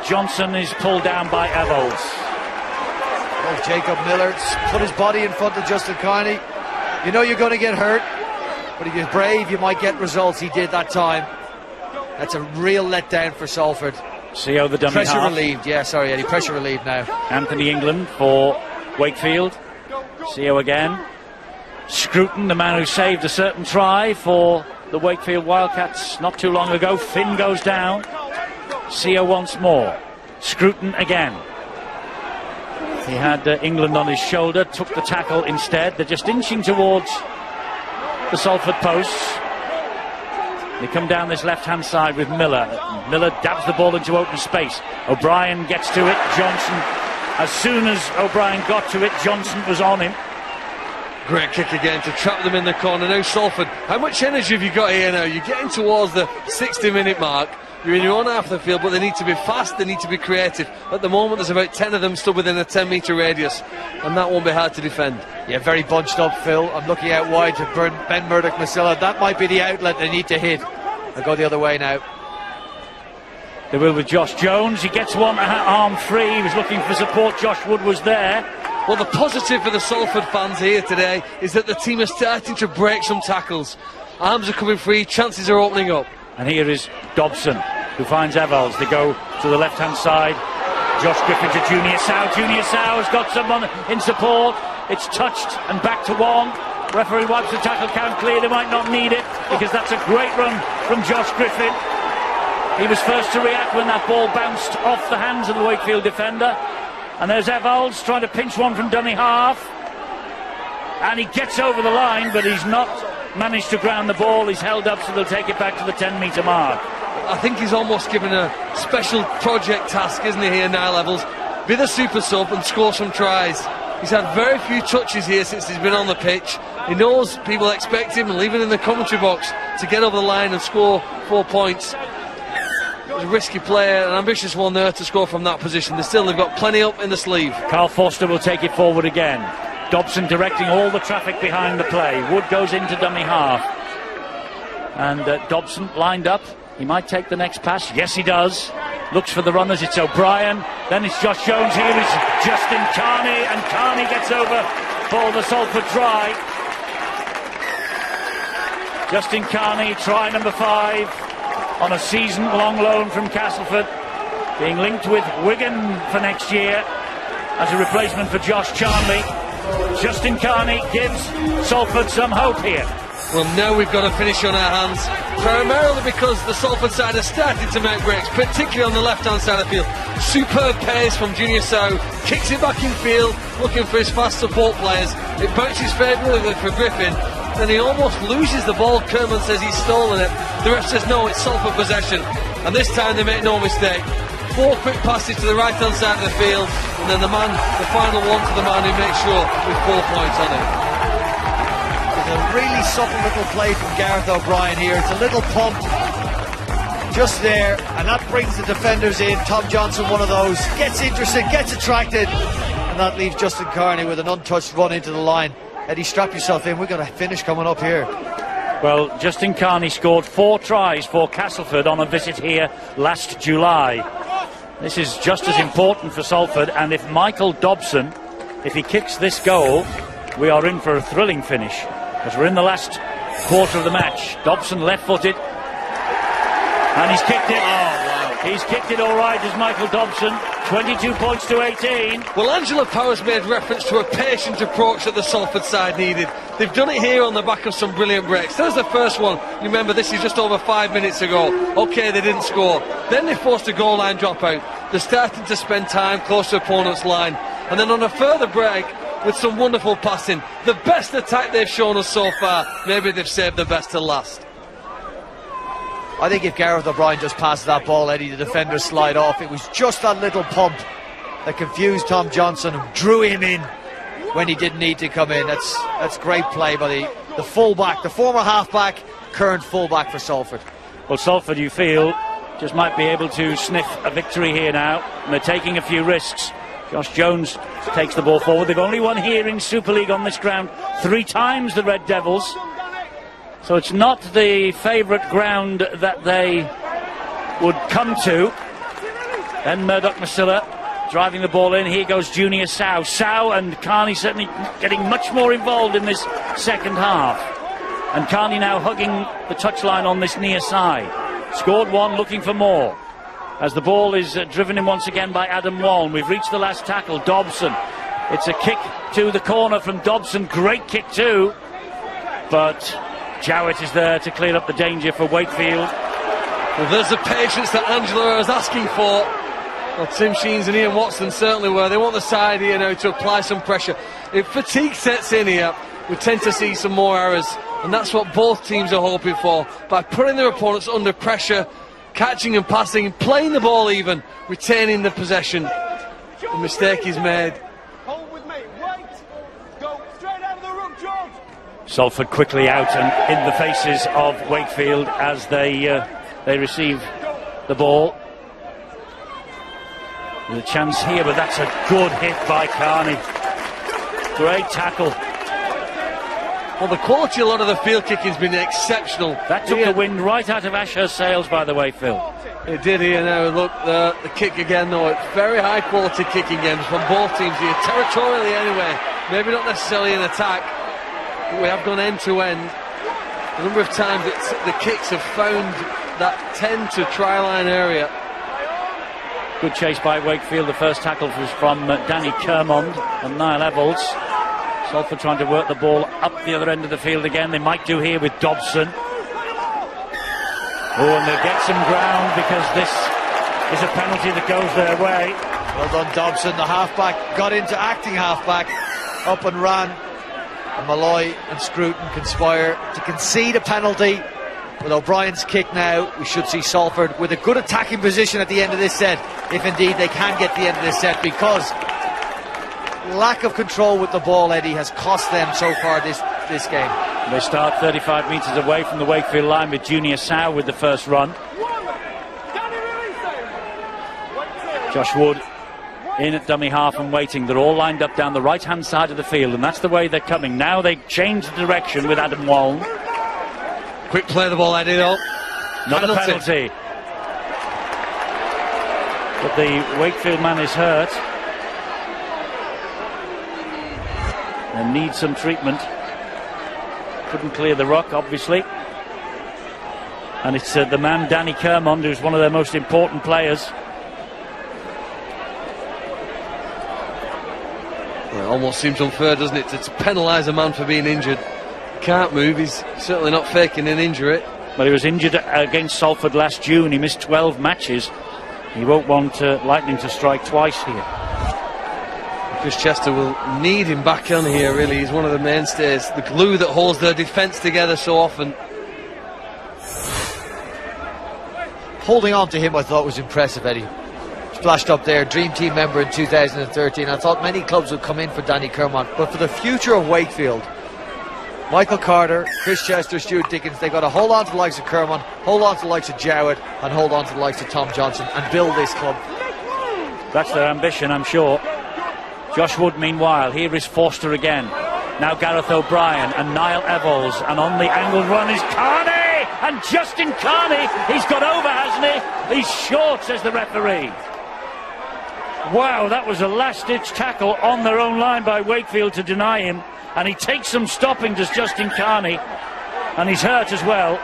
Johnson is pulled down by Evals. Oh, Jacob Miller put his body in front of Justin Carney. You know you're going to get hurt, but if you're brave, you might get results. He did that time. That's a real letdown for Salford. CO the dummy pressure half. relieved. Yeah, sorry, Eddie. Pressure relieved now. Anthony England for Wakefield. CO again. Scruton, the man who saved a certain try for the Wakefield Wildcats not too long ago. Finn goes down. CO once more. Scruton again. He had England on his shoulder, took the tackle instead. They're just inching towards the Salford posts. They come down this left-hand side with Miller. Miller dabs the ball into open space. O'Brien gets to it. Johnson, as soon as O'Brien got to it, Johnson was on him. Great kick again to trap them in the corner. Now Salford, how much energy have you got here now? You're getting towards the 60-minute mark. You're in your own half of the field, but they need to be fast, they need to be creative. At the moment, there's about 10 of them stood within a 10-metre radius, and that won't be hard to defend. Yeah, very bunched up, Phil. I'm looking out wide to Ben Murdoch-Masila. That might be the outlet they need to hit. I'll go the other way now. They will with Josh Jones. He gets one arm free. He was looking for support. Josh Wood was there. Well, the positive for the Salford fans here today is that the team is starting to break some tackles. Arms are coming free, chances are opening up. And here is Dobson, who finds Evals. They go to the left-hand side. Josh Griffin to Junior Sow. Junior Sow has got someone in support. It's touched and back to one. Referee wipes the tackle count clear. They might not need it because that's a great run from Josh Griffin. He was first to react when that ball bounced off the hands of the Wakefield defender. And there's Evals trying to pinch one from dummy half. And he gets over the line, but he's not managed to ground the ball. He's held up, so they'll take it back to the 10-metre mark. I think he's almost given a special project task, isn't he, here, Niall Evals? Be the super sub and score some tries. He's had very few touches here since he's been on the pitch. He knows people expect him, and even in the commentary box, to get over the line and score 4 points. It was a risky player, an ambitious one there to score from that position. They've got plenty up in the sleeve. Carl Foster will take it forward again. Dobson directing all the traffic behind the play. Wood goes into dummy half. And Dobson lined up. He might take the next pass. Yes, he does. Looks for the runners. It's O'Brien. Then it's Josh Jones. Here is Justin Carney. And Carney gets over for the Salford try. Justin Carney, try number 5 on a season-long loan from Castleford. Being linked with Wigan for next year as a replacement for Josh Charnley. Justin Carney gives Salford some hope here. Well, now we've got a finish on our hands, primarily because the Salford side has started to make breaks, particularly on the left-hand side of the field. Superb pace from Junior Sow, kicks it back in field, looking for his fast support players. It bounces favourably for Griffin, then he almost loses the ball. Kerman says he's stolen it. The ref says no, it's Salford possession, and this time they make no mistake. 4 quick passes to the right-hand side of the field, and then the final one to the man who makes sure with 4 points on it. a really subtle little play from Gareth O'Brien here. It's a little pump just there, and that brings the defenders in. Tom Johnson, one of those, gets interested, gets attracted, and that leaves Justin Carney with an untouched run into the line. Eddie, strap yourself in, we've got a finish coming up here. Well, Justin Carney scored 4 tries for Castleford on a visit here last July. This is just as important for Salford, and if Michael Dobson, if he kicks this goal, we are in for a thrilling finish, as we're in the last quarter of the match. Dobson left-footed, and he's kicked it. Oh, wow. He's kicked it all right, as Michael Dobson. 22 points to 18. Well, Angela Powers made reference to a patient approach that the Salford side needed. They've done it here on the back of some brilliant breaks. There's the first one. You remember, this is just over 5 minutes ago. OK, they didn't score. Then they forced a goal line dropout. They're starting to spend time close to opponent's line. And then on a further break, with some wonderful passing. The best attack they've shown us so far. Maybe they've saved the best to last. I think if Gareth O'Brien just passes that ball, Eddie, the defenders slide off. It was just that little pump that confused Tom Johnson and drew him in when he didn't need to come in. That's great play by the fullback, the former halfback, current fullback for Salford. Well, Salford, you feel, just might be able to sniff a victory here now, and they're taking a few risks. Josh Jones takes the ball forward. They've only won here in Super League on this ground 3 times, the Red Devils. So it's not the favourite ground that they would come to. Then Murdoch-Masilla driving the ball in. Here goes Junior Sow. Sow and Carney certainly getting much more involved in this second half. And Carney now hugging the touchline on this near side. Scored 1, looking for more. As the ball is driven in once again by Adam Waln. We've reached the last tackle. Dobson. It's a kick to the corner from Dobson. Great kick too. But Jowett is there to clear up the danger for Wakefield. Well, there's the patience that Angela was asking for. Well, Tim Sheens and Ian Watson certainly were. They want the side here now to apply some pressure. If fatigue sets in here, we tend to see some more errors, and that's what both teams are hoping for. By putting their opponents under pressure, catching and passing, playing the ball even, retaining the possession. The mistake is made. Hold with me. Wait. Go straight out of the room, George. Salford quickly out and in the faces of Wakefield as they receive the ball. There's a chance here, but that's a good hit by Carney. Great tackle. Well, the quality a lot of the field kicking has been exceptional. That took the wind right out of Ashurst's sails, by the way, Phil. It did here now. Look, the kick again, though. It's very high quality kicking games from both teams here, territorially anyway. Maybe not necessarily in attack, but we have gone end to end. A number of times the kicks have found that 10 to try line area. Good chase by Wakefield. The first tackle was from Danny Kermond and Niall Evolds. Salford trying to work the ball up the other end of the field again. They might do here with Dobson. Oh, and they'll get some ground because this is a penalty that goes their way. Well done, Dobson. The halfback got into acting halfback, up and ran. And Malloy and Scruton conspire to concede a penalty. With O'Brien's kick now, we should see Salford with a good attacking position at the end of this set, if indeed they can get to the end of this set, because lack of control with the ball, Eddie, has cost them so far this game. They start 35 metres away from the Wakefield line with Junior Sow with the first run. Josh Wood in at dummy half and waiting. They're all lined up down the right hand side of the field, and that's the way they're coming. Now they change the direction with Adam Waln. Quick play of the ball, Eddie, though. Not a penalty. But the Wakefield man is hurt and needs some treatment. Couldn't clear the ruck, obviously. And it's the man Danny Kermond, who's one of their most important players. Well, it almost seems unfair, doesn't it, to penalise a man for being injured. He can't move, he's certainly not faking an injury. Well, he was injured against Salford last June. He missed 12 matches. He won't want Lightning to strike twice here. Chris Chester will need him back on here, really. He's one of the mainstays, the glue that holds their defence together so often. Holding on to him, I thought, was impressive, Eddie. Splashed up there, Dream Team member in 2013. I thought many clubs would come in for Danny Kermond, but for the future of Wakefield, Michael Carter, Chris Chester, Stuart Dickens, they've got to hold on to the likes of Kermon, hold on to the likes of Jowett, and hold on to the likes of Tom Johnson and build this club. That's their ambition, I'm sure. Josh Wood, meanwhile, here is Forster again. Now Gareth O'Brien and Niall Evalls, and on the angled run is Carney! And Justin Carney, he's got over, hasn't he? He's short, says the referee. Wow, that was a last-ditch tackle on their own line by Wakefield to deny him. And he takes some stopping, does Justin Carney, and he's hurt as well.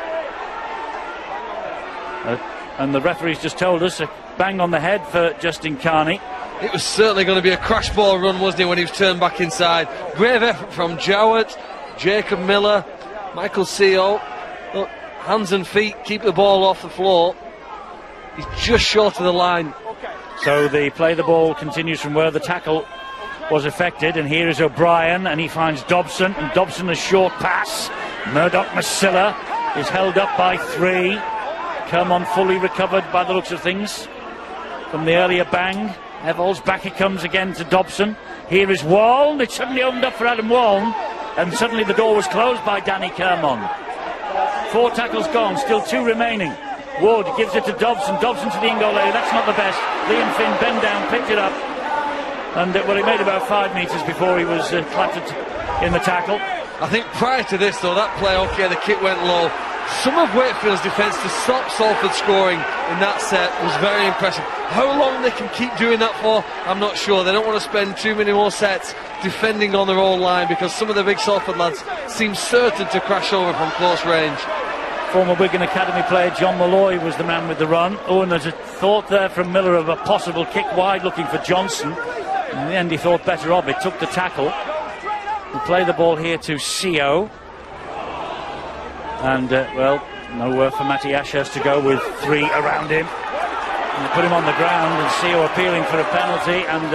And the referee's just told us a bang on the head for Justin Carney. It was certainly going to be a crash ball run, wasn't it, when he was turned back inside. Brave effort from Jowett, Jacob Miller, Michael Seal. Look, hands and feet keep the ball off the floor. He's just short of the line. So the play the ball continues from where the tackle was affected, and here is O'Brien, and he finds Dobson, and Dobson a short pass. Murdoch Masilla is held up by 3. Kermon fully recovered by the looks of things from the earlier bang. Evalls, back he comes again to Dobson. Here is Waln. It suddenly opened up for Adam Waln, and suddenly the door was closed by Danny Kermon. 4 tackles gone, still 2 remaining. Wood gives it to Dobson. Dobson to the in-goal area. That's not the best. Liam Finn bent down, picked it up, and well, he made about 5 metres before he was clattered in the tackle. I think prior to this, though, that play, okay, the kick went low. Some of Wakefield's defence to stop Salford scoring in that set was very impressive. How long they can keep doing that for, I'm not sure. They don't want to spend too many more sets defending on their own line, because some of the big Salford lads seem certain to crash over from close range. Former Wigan Academy player John Malloy was the man with the run. Oh, and there's a thought there from Miller of a possible kick wide looking for Johnson. In the end he thought better of it, took the tackle. We play the ball here to CO. And, well, nowhere for Matty Ashurst to go with 3 around him. And they put him on the ground, and CO appealing for a penalty, and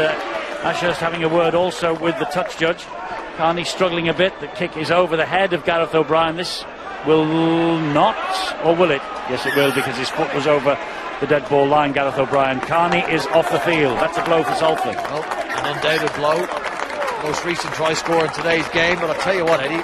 Ashurst having a word also with the touch judge. Carney struggling a bit. The kick is over the head of Gareth O'Brien. This will not, or will it? Yes, it will, because his foot was over the dead ball line, Gareth O'Brien. Carney is off the field. That's a blow for Salford. Well, an undoubted blow. Most recent try scorer in today's game, but I'll tell you what, Eddie,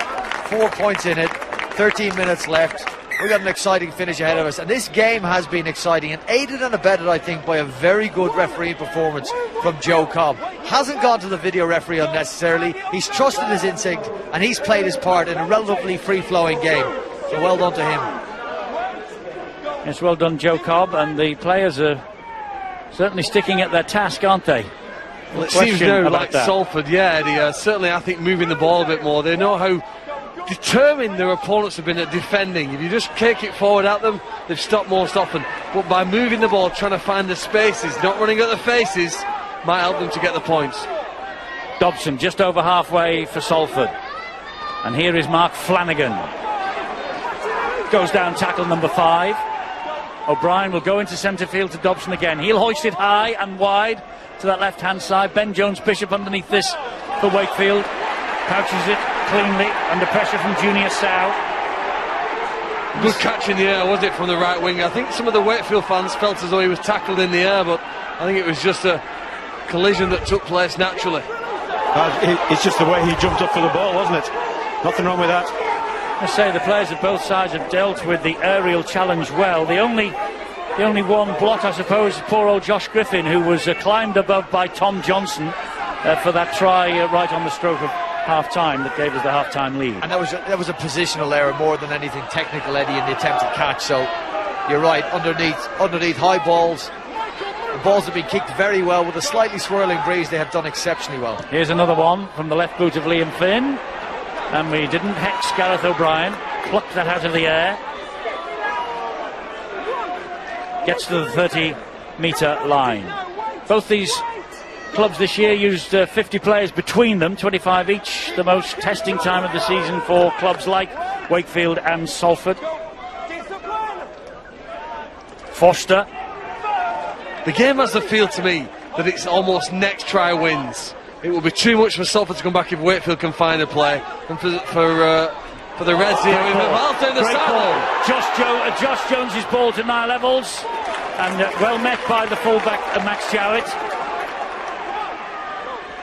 4 points in it, 13 minutes left. We've got an exciting finish ahead of us, and this game has been exciting and aided and abetted, I think, by a very good refereeing performance from Joe Cobb. Hasn't gone to the video referee unnecessarily. He's trusted his instinct, and he's played his part in a relatively free-flowing game. So well done to him. Yes, well done, Joe Cobb, and the players are certainly sticking at their task, aren't they? Well, it seems now like that. Salford, yeah, Eddie, certainly I think moving the ball a bit more. They know how determined their opponents have been at defending. If you just kick it forward at them, they've stopped most often. But by moving the ball, trying to find the spaces, not running at the faces, might help them to get the points. Dobson just over halfway for Salford. And here is Mark Flanagan. Goes down tackle number 5. O'Brien will go into centre field to Dobson again. He'll hoist it high and wide to that left-hand side. Ben Jones-Bishop underneath this for Wakefield. Pouches it cleanly under pressure from Junior Sow. Good catch in the air, was it, from the right wing? I think some of the Wakefield fans felt as though he was tackled in the air, but I think it was just a collision that took place naturally. It's just the way he jumped up for the ball, wasn't it? Nothing wrong with that. I say the players of both sides have dealt with the aerial challenge well. The only one blot, I suppose, is poor old Josh Griffin, who was climbed above by Tom Johnson for that try right on the stroke of half-time that gave us the half-time lead. And that was a positional error more than anything technical, Eddie, in the attempted catch. So you're right, underneath high balls. The balls have been kicked very well with a slightly swirling breeze. They have done exceptionally well. Here's another one from the left boot of Liam Finn, and we didn't hex Gareth O'Brien. Plucked that out of the air. Gets to the 30-metre line. Both these clubs this year used 50 players between them, 25 each, the most testing time of the season for clubs like Wakefield and Salford. Forster. The game has the feel to me that it's almost next try wins. It will be too much for Salford to come back if Wakefield can find a play. And for the Reds here, we've involved down the side. Josh Jones's ball to Niall Evalls, and well met by the fullback Max Jowett.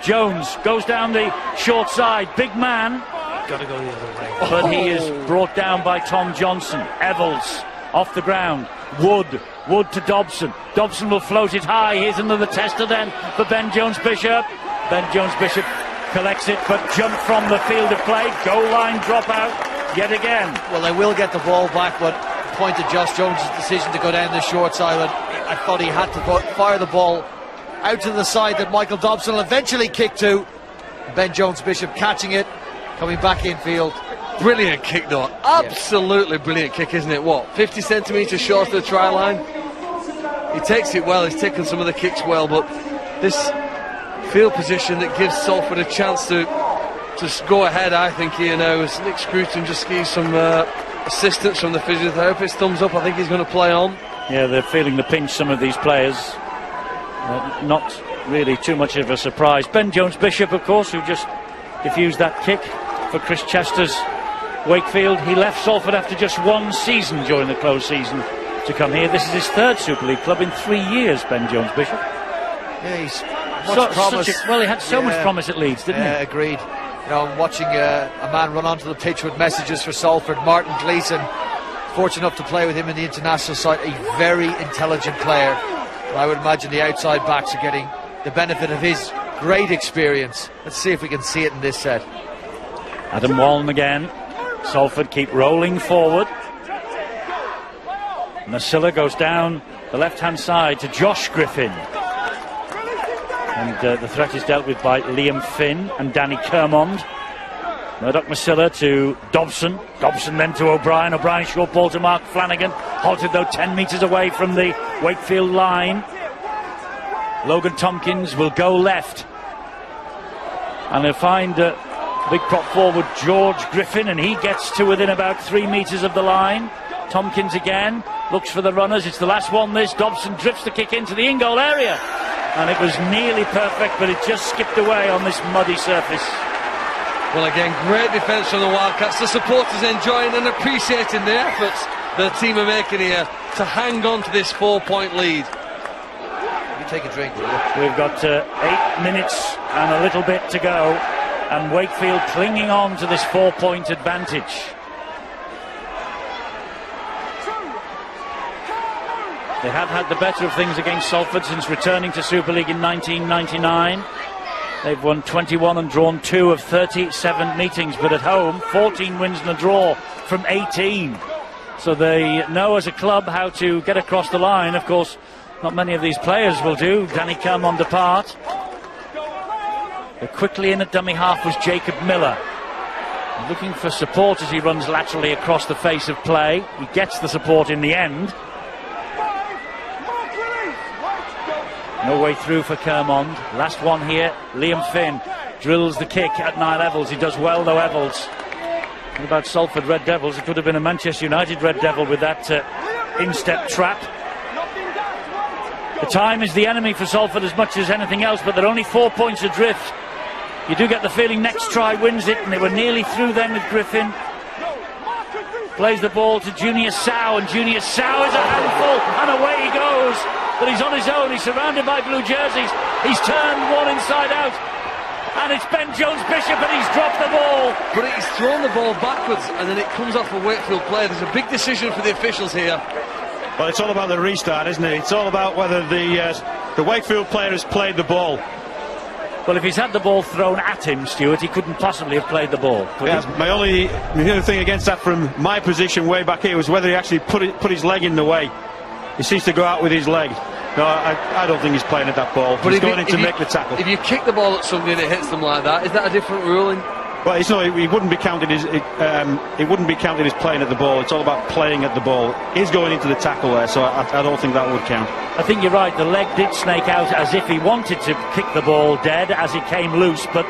Jones goes down the short side, big man, got to go the other way. But he is brought down by Tom Johnson. Evans off the ground. Wood to Dobson. Dobson will float it high. Here's another tester then for Ben Jones-Bishop. Ben Jones-Bishop collects it, but jumped from the field of play. Goal line dropout yet again. Well, they will get the ball back, but point to Josh Jones' decision to go down the short side. I thought he had to fire the ball out to the side that Michael Dobson will eventually kick to. Ben Jones-Bishop catching it, coming back infield. Brilliant kick though, absolutely brilliant kick, isn't it? What, 50 centimetres short of the try line? He takes it well, he's taken some of the kicks well, but this field position that gives Salford a chance to just go ahead, I think, here now, as Nick Scruton just gives some assistance from the physiotherapist. Thumbs up, I think he's going to play on. Yeah, they're feeling the pinch, some of these players. Not really too much of a surprise. Ben Jones-Bishop, of course, who just diffused that kick for Chris Chester's Wakefield. He left Salford after just one season during the close season to come here. This is his third Super League club in 3 years, Ben Jones-Bishop. Yeah, he's much promise. Well, he had so much promise at Leeds, didn't he? Agreed. You know, I'm watching a man run onto the pitch with messages for Salford. Martin Gleeson, fortunate enough to play with him in the international side, a very intelligent player. And I would imagine the outside backs are getting the benefit of his great experience. Let's see if we can see it in this set. Adam Wallen again. Salford keep rolling forward. Masilla goes down the left-hand side to Josh Griffin. And the threat is dealt with by Liam Finn and Danny Kermond. Murdoch-Masilla to Dobson. Dobson then to O'Brien. O'Brien short ball to Mark Flanagan. Halted though 10 metres away from the Wakefield line. Logan Tompkins will go left. And they'll find big prop forward George Griffin, and he gets to within about 3 metres of the line. Tompkins again looks for the runners. It's the last one this. Dobson drifts the kick into the in-goal area. And it was nearly perfect, but it just skipped away on this muddy surface. Well, again, great defence from the Wildcats. The supporters enjoying and appreciating the efforts the team are making here to hang on to this 4-point lead. You take a drink, will you? We've got 8 minutes and a little bit to go, and Wakefield clinging on to this 4-point advantage. They have had the better of things against Salford since returning to Super League in 1999. They've won 21 and drawn 2 of 37 meetings, but at home 14 wins and a draw from 18. So they know as a club how to get across the line. Of course, not many of these players will do. Danny Kermond depart. Quickly in at dummy half was Jacob Miller, looking for support as he runs laterally across the face of play. He gets the support in the end. No way through for Kermond. Last one here, Liam Finn drills the kick at Niall Evalds. He does well though, Evalds. What about Salford Red Devils? It could have been a Manchester United Red Devil with that instep trap. The time is the enemy for Salford as much as anything else, but they're only 4 points adrift. You do get the feeling next try wins it, and they were nearly through then with Griffin. Plays the ball to Junior Sow, and Junior Sow is a handful, and away he goes. But he's on his own, he's surrounded by blue jerseys. He's turned one inside out, and it's Ben Jones-Bishop, and he's dropped the ball. But he's thrown the ball backwards, and then it comes off a Wakefield player. There's a big decision for the officials here. Well, it's all about the restart, isn't it? It's all about whether the Wakefield player has played the ball. Well, if he's had the ball thrown at him, Stuart, he couldn't possibly have played the ball. Yeah, the only thing against that from my position way back here was whether he actually put his leg in the way. He seems to go out with his leg. No, I don't think he's playing at that ball. But he's going in to make the tackle. If you kick the ball at somebody and it hits them like that, is that a different ruling? Well, it's not. He wouldn't be counted as it wouldn't be counted as playing at the ball. It's all about playing at the ball. He's going into the tackle there, so I don't think that would count. I think you're right. The leg did snake out as if he wanted to kick the ball dead as it came loose, but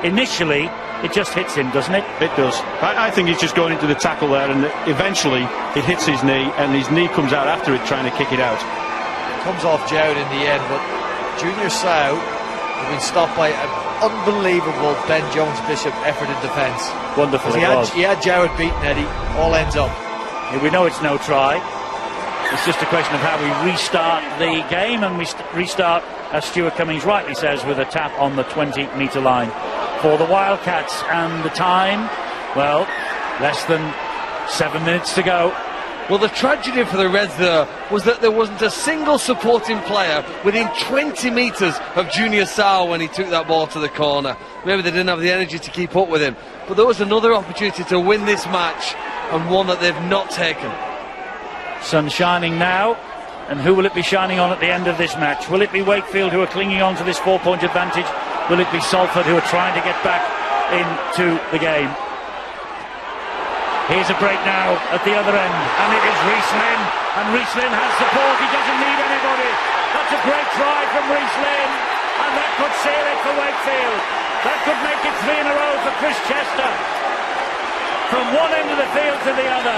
initially it just hits him, doesn't it? It does. I think he's just going into the tackle there, and eventually it hits his knee, and his knee comes out after it, trying to kick it out. It comes off Jowd in the end, but Junior Sow has been stopped by an unbelievable Ben Jones-Bishop effort in defence. Wonderful He had Jowd beaten, Eddie. All ends up. Yeah, we know it's no try. It's just a question of how we restart the game, and we restart, as Stuart Cummings rightly says, with a tap on the 20-metre line for the Wildcats. And the time Well, less than 7 minutes to go. Well, the tragedy for the Reds there was that there wasn't a single supporting player within 20 metres of Junior Sao when he took that ball to the corner. Maybe they didn't have the energy to keep up with him. But there was another opportunity to win this match, and one that they've not taken. Sun shining now, and who will it be shining on at the end of this match? Will it be Wakefield, who are clinging on to this 4-point advantage? Will it be Salford, who are trying to get back into the game? Here's a break now at the other end, and it is Reece Lynn, and Reece Lynn has support. He doesn't need anybody. That's a great try from Reece Lynn, and that could seal it for Wakefield. That could make it 3 in a row for Chris Chester. From one end of the field to the other.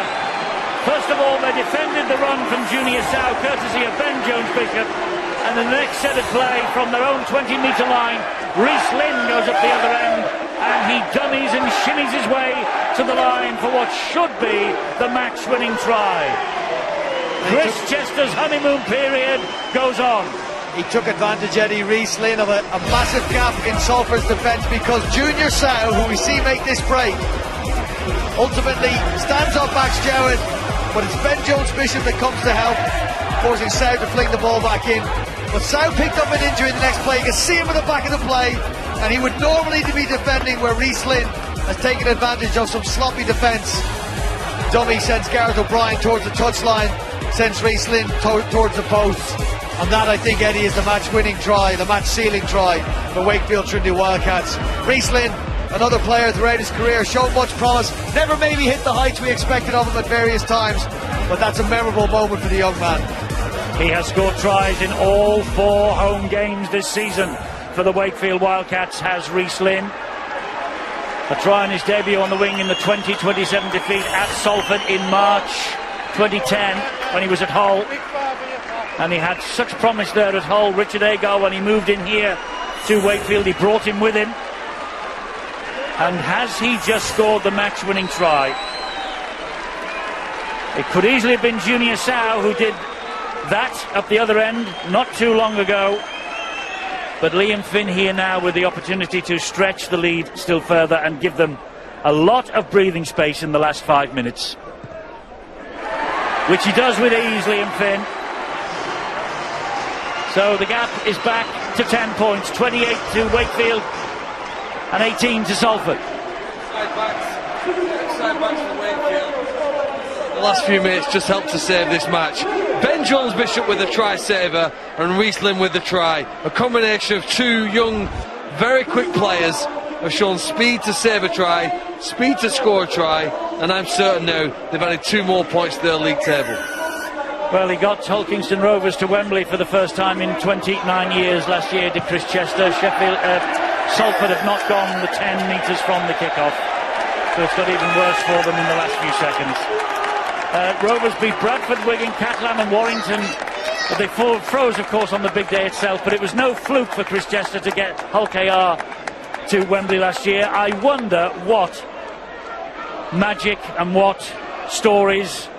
First of all, they defended the run from Junior Sao, courtesy of Ben Jones-Bishop, and the next set of play from their own 20-metre line, Reece Lynn goes up the other end, and he dummies and shimmies his way to the line for what should be the match-winning try. Chris Chester's honeymoon period goes on. He took advantage, Eddie, Reece Lynn, of a massive gap in Salford's defence, because Junior Sao, who we see make this break, ultimately stands up backs Jowett, but it's Ben Jones-Bishop that comes to help, forcing Sao to fling the ball back in. But Sao picked up an injury in the next play. You can see him at the back of the play, and he would normally be defending where Reece Lynn has taken advantage of some sloppy defence. Dummy sends Gareth O'Brien towards the touchline, sends Reece Lynn towards the post, and that, I think, Eddie, is the match-winning try, the match-sealing try for Wakefield Trinity Wildcats. Reece Lynn, another player throughout his career, showed much promise, never maybe hit the heights we expected of him at various times, but that's a memorable moment for the young man. He has scored tries in all 4 home games this season for the Wakefield Wildcats, has Reece Lynn. A try in his debut on the wing in the 20-27 defeat at Salford in March 2010 when he was at Hull. And he had such promise there at Hull. Richard Agar, when he moved in here to Wakefield, he brought him with him. And has he just scored the match-winning try? It could easily have been Junior Sao who did that up the other end not too long ago. But Liam Finn here now with the opportunity to stretch the lead still further and give them a lot of breathing space in the last 5 minutes. Which he does with ease, Liam Finn. So the gap is back to 10 points, 28 to Wakefield and 18 to Salford. Side backs for Wakefield. The last few minutes just helped to save this match. Ben Jones-Bishop with the try saver and Reece Lynn with the try. A combination of 2 young, very quick players have shown speed to save a try, speed to score a try, and I'm certain now they've added 2 more points to their league table. Well, he got Hull-Kingston Rovers to Wembley for the first time in 29 years last year, did Chris Chester. Salford have not gone the 10 metres from the kick-off, so it's got even worse for them in the last few seconds. Rovers beat Bradford, Wigan, Catalan and Warrington. But they froze, of course, on the big day itself, but it was no fluke for Chris Chester to get Hull KR to Wembley last year. I wonder what magic and what stories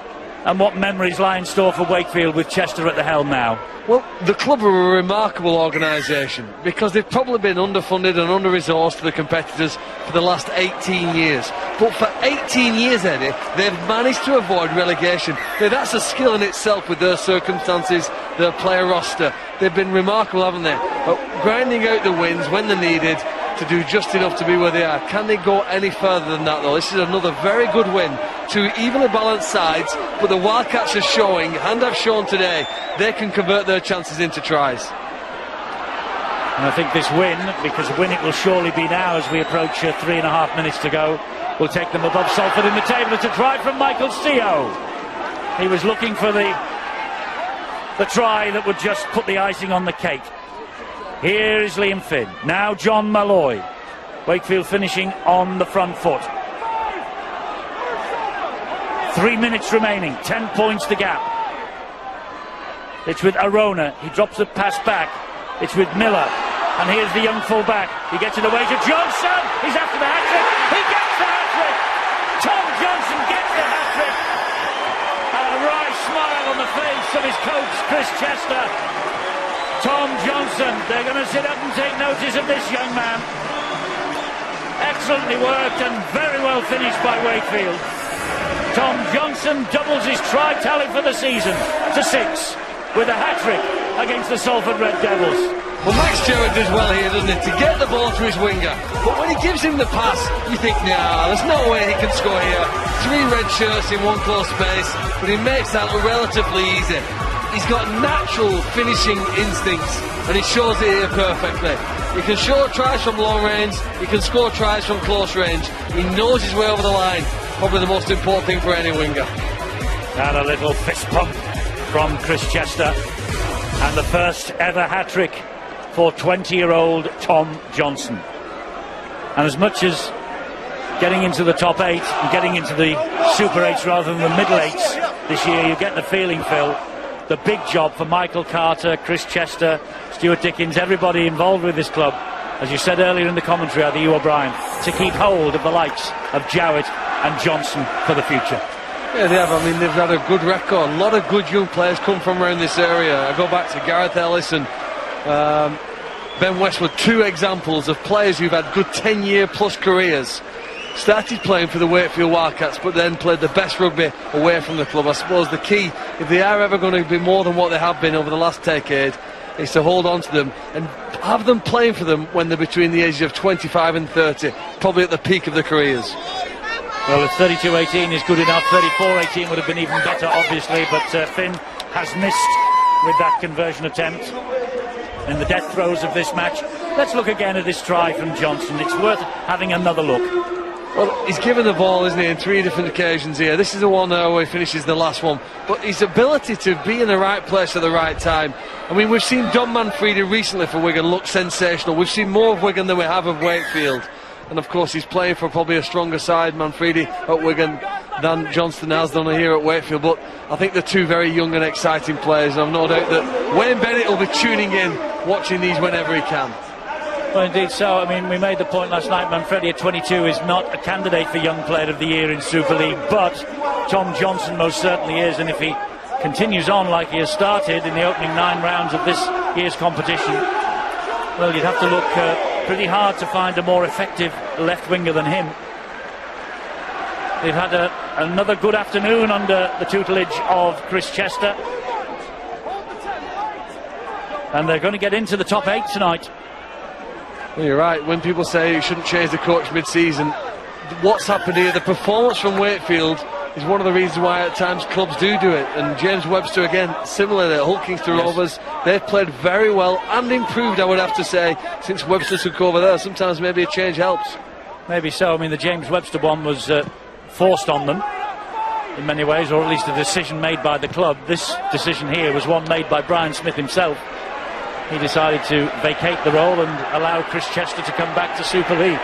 and what memories lie in store for Wakefield with Chester at the helm now. Well, the club are a remarkable organisation because they've probably been underfunded and under-resourced to the competitors for the last 18 years. But for 18 years, Eddie, they've managed to avoid relegation. Now, that's a skill in itself with their circumstances, their player roster. They've been remarkable, haven't they? But grinding out the wins when they're needed to do just enough to be where they are. Can they go any further than that, though? This is another very good win. 2 evenly balanced sides, but the Wildcats are showing, and have shown today, they can convert their chances into tries. And I think this win, because win it will surely be now as we approach 3.5 minutes to go, will take them above Salford in the table. It's a try from Michael Seo. He was looking for the try that would just put the icing on the cake. Here is Liam Finn. Now John Malloy. Wakefield finishing on the front foot. 3 minutes remaining. 10 points the gap. It's with Arona. He drops the pass back. It's with Miller. And here's the young full-back. He gets it away to Johnson. He's after the hat-trick. He gets the hat-trick. Tom Johnson gets the hat-trick. A wry smile on the face of his coach, Chris Chester. Tom Johnson. They're going to sit up and take notice of this young man. Excellently worked and very well finished by Wakefield. Tom Johnson doubles his try tally for the season to 6 with a hat-trick against the Salford Red Devils. Well, Max Stewart does well here, doesn't he, to get the ball to his winger. But when he gives him the pass, you think, nah, there's no way he can score here. 3 red shirts in one close space, but he makes that look relatively easy. He's got natural finishing instincts, and he shows it here perfectly. He can score tries from long range, he can score tries from close range. He knows his way over the line, probably the most important thing for any winger. And a little fist pump from Chris Chester, and the first ever hat-trick for 20-year-old Tom Johnson. And as much as getting into the top 8 and getting into the Super 8s rather than the middle 8s this year, you get the feeling, Phil, the big job for Michael Carter, Chris Chester, Stuart Dickens, everybody involved with this club, as you said earlier in the commentary, either you or Brian, to keep hold of the likes of Jowett and Johnson for the future. Yeah, they have. I mean, they've had a good record. A lot of good young players come from around this area. I go back to Gareth Ellis and Ben Westwood, 2 examples of players who've had good 10-year plus careers. Started playing for the Wakefield Wildcats, but then played the best rugby away from the club. I suppose the key, if they are ever going to be more than what they have been over the last decade, is to hold on to them and have them playing for them when they're between the ages of 25 and 30, probably at the peak of their careers. Well, if 32-18 is good enough, 34-18 would have been even better, obviously, but Finn has missed with that conversion attempt in the death throes of this match. Let's look again at this try from Johnson. It's worth having another look. Well, he's given the ball, isn't he, in 3 different occasions here. This is the one where he finishes the last one. But his ability to be in the right place at the right time. I mean, we've seen Don Manfredi recently for Wigan look sensational. We've seen more of Wigan than we have of Wakefield. And of course, he's playing for probably a stronger side, Manfredi, at Wigan than Johnston has done here at Wakefield. But I think they're 2 very young and exciting players. And I've no doubt that Wayne Bennett will be tuning in, watching these whenever he can. Well, indeed so. I mean, we made the point last night, Manfredi at 22 is not a candidate for Young Player of the Year in Super League, but Tom Johnson most certainly is, and if he continues on like he has started in the opening 9 rounds of this year's competition, well, you'd have to look pretty hard to find a more effective left winger than him. They've had another good afternoon under the tutelage of Chris Chester, and they're going to get into the top 8 tonight. Well, you're right. When people say you shouldn't change the coach mid-season, what's happened here, the performance from Wakefield is one of the reasons why at times clubs do it. And James Webster, again, similarly at Hull Kingston Rovers, they've played very well and improved, I would have to say, since Webster took over there. Sometimes maybe a change helps. Maybe so. I mean, the James Webster one was forced on them in many ways, or at least a decision made by the club. This decision here was one made by Brian Smith himself. He decided to vacate the role and allow Chris Chester to come back to Super League.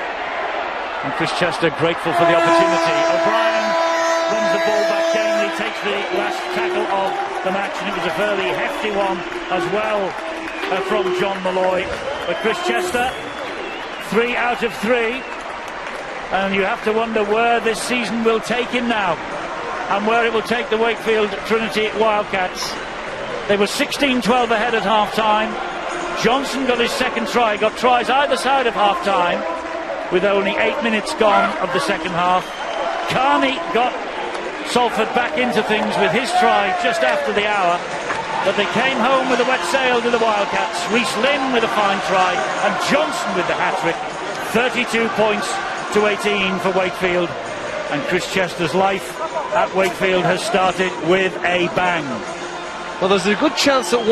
And Chris Chester grateful for the opportunity. O'Brien runs the ball back gamely, takes the last tackle of the match, and it was a fairly hefty one as well from John Malloy. But Chris Chester, 3 out of 3. And you have to wonder where this season will take him now, and where it will take the Wakefield Trinity Wildcats. They were 16-12 ahead at half-time. Johnson got his second try, got tries either side of half-time, with only 8 minutes gone of the second half. Carney got Salford back into things with his try just after the hour, but they came home with a wet sail to the Wildcats. Reece Lynn with a fine try, and Johnson with the hat-trick. 32 points to 18 for Wakefield, and Chris Chester's life at Wakefield has started with a bang. Well, there's a good chance that one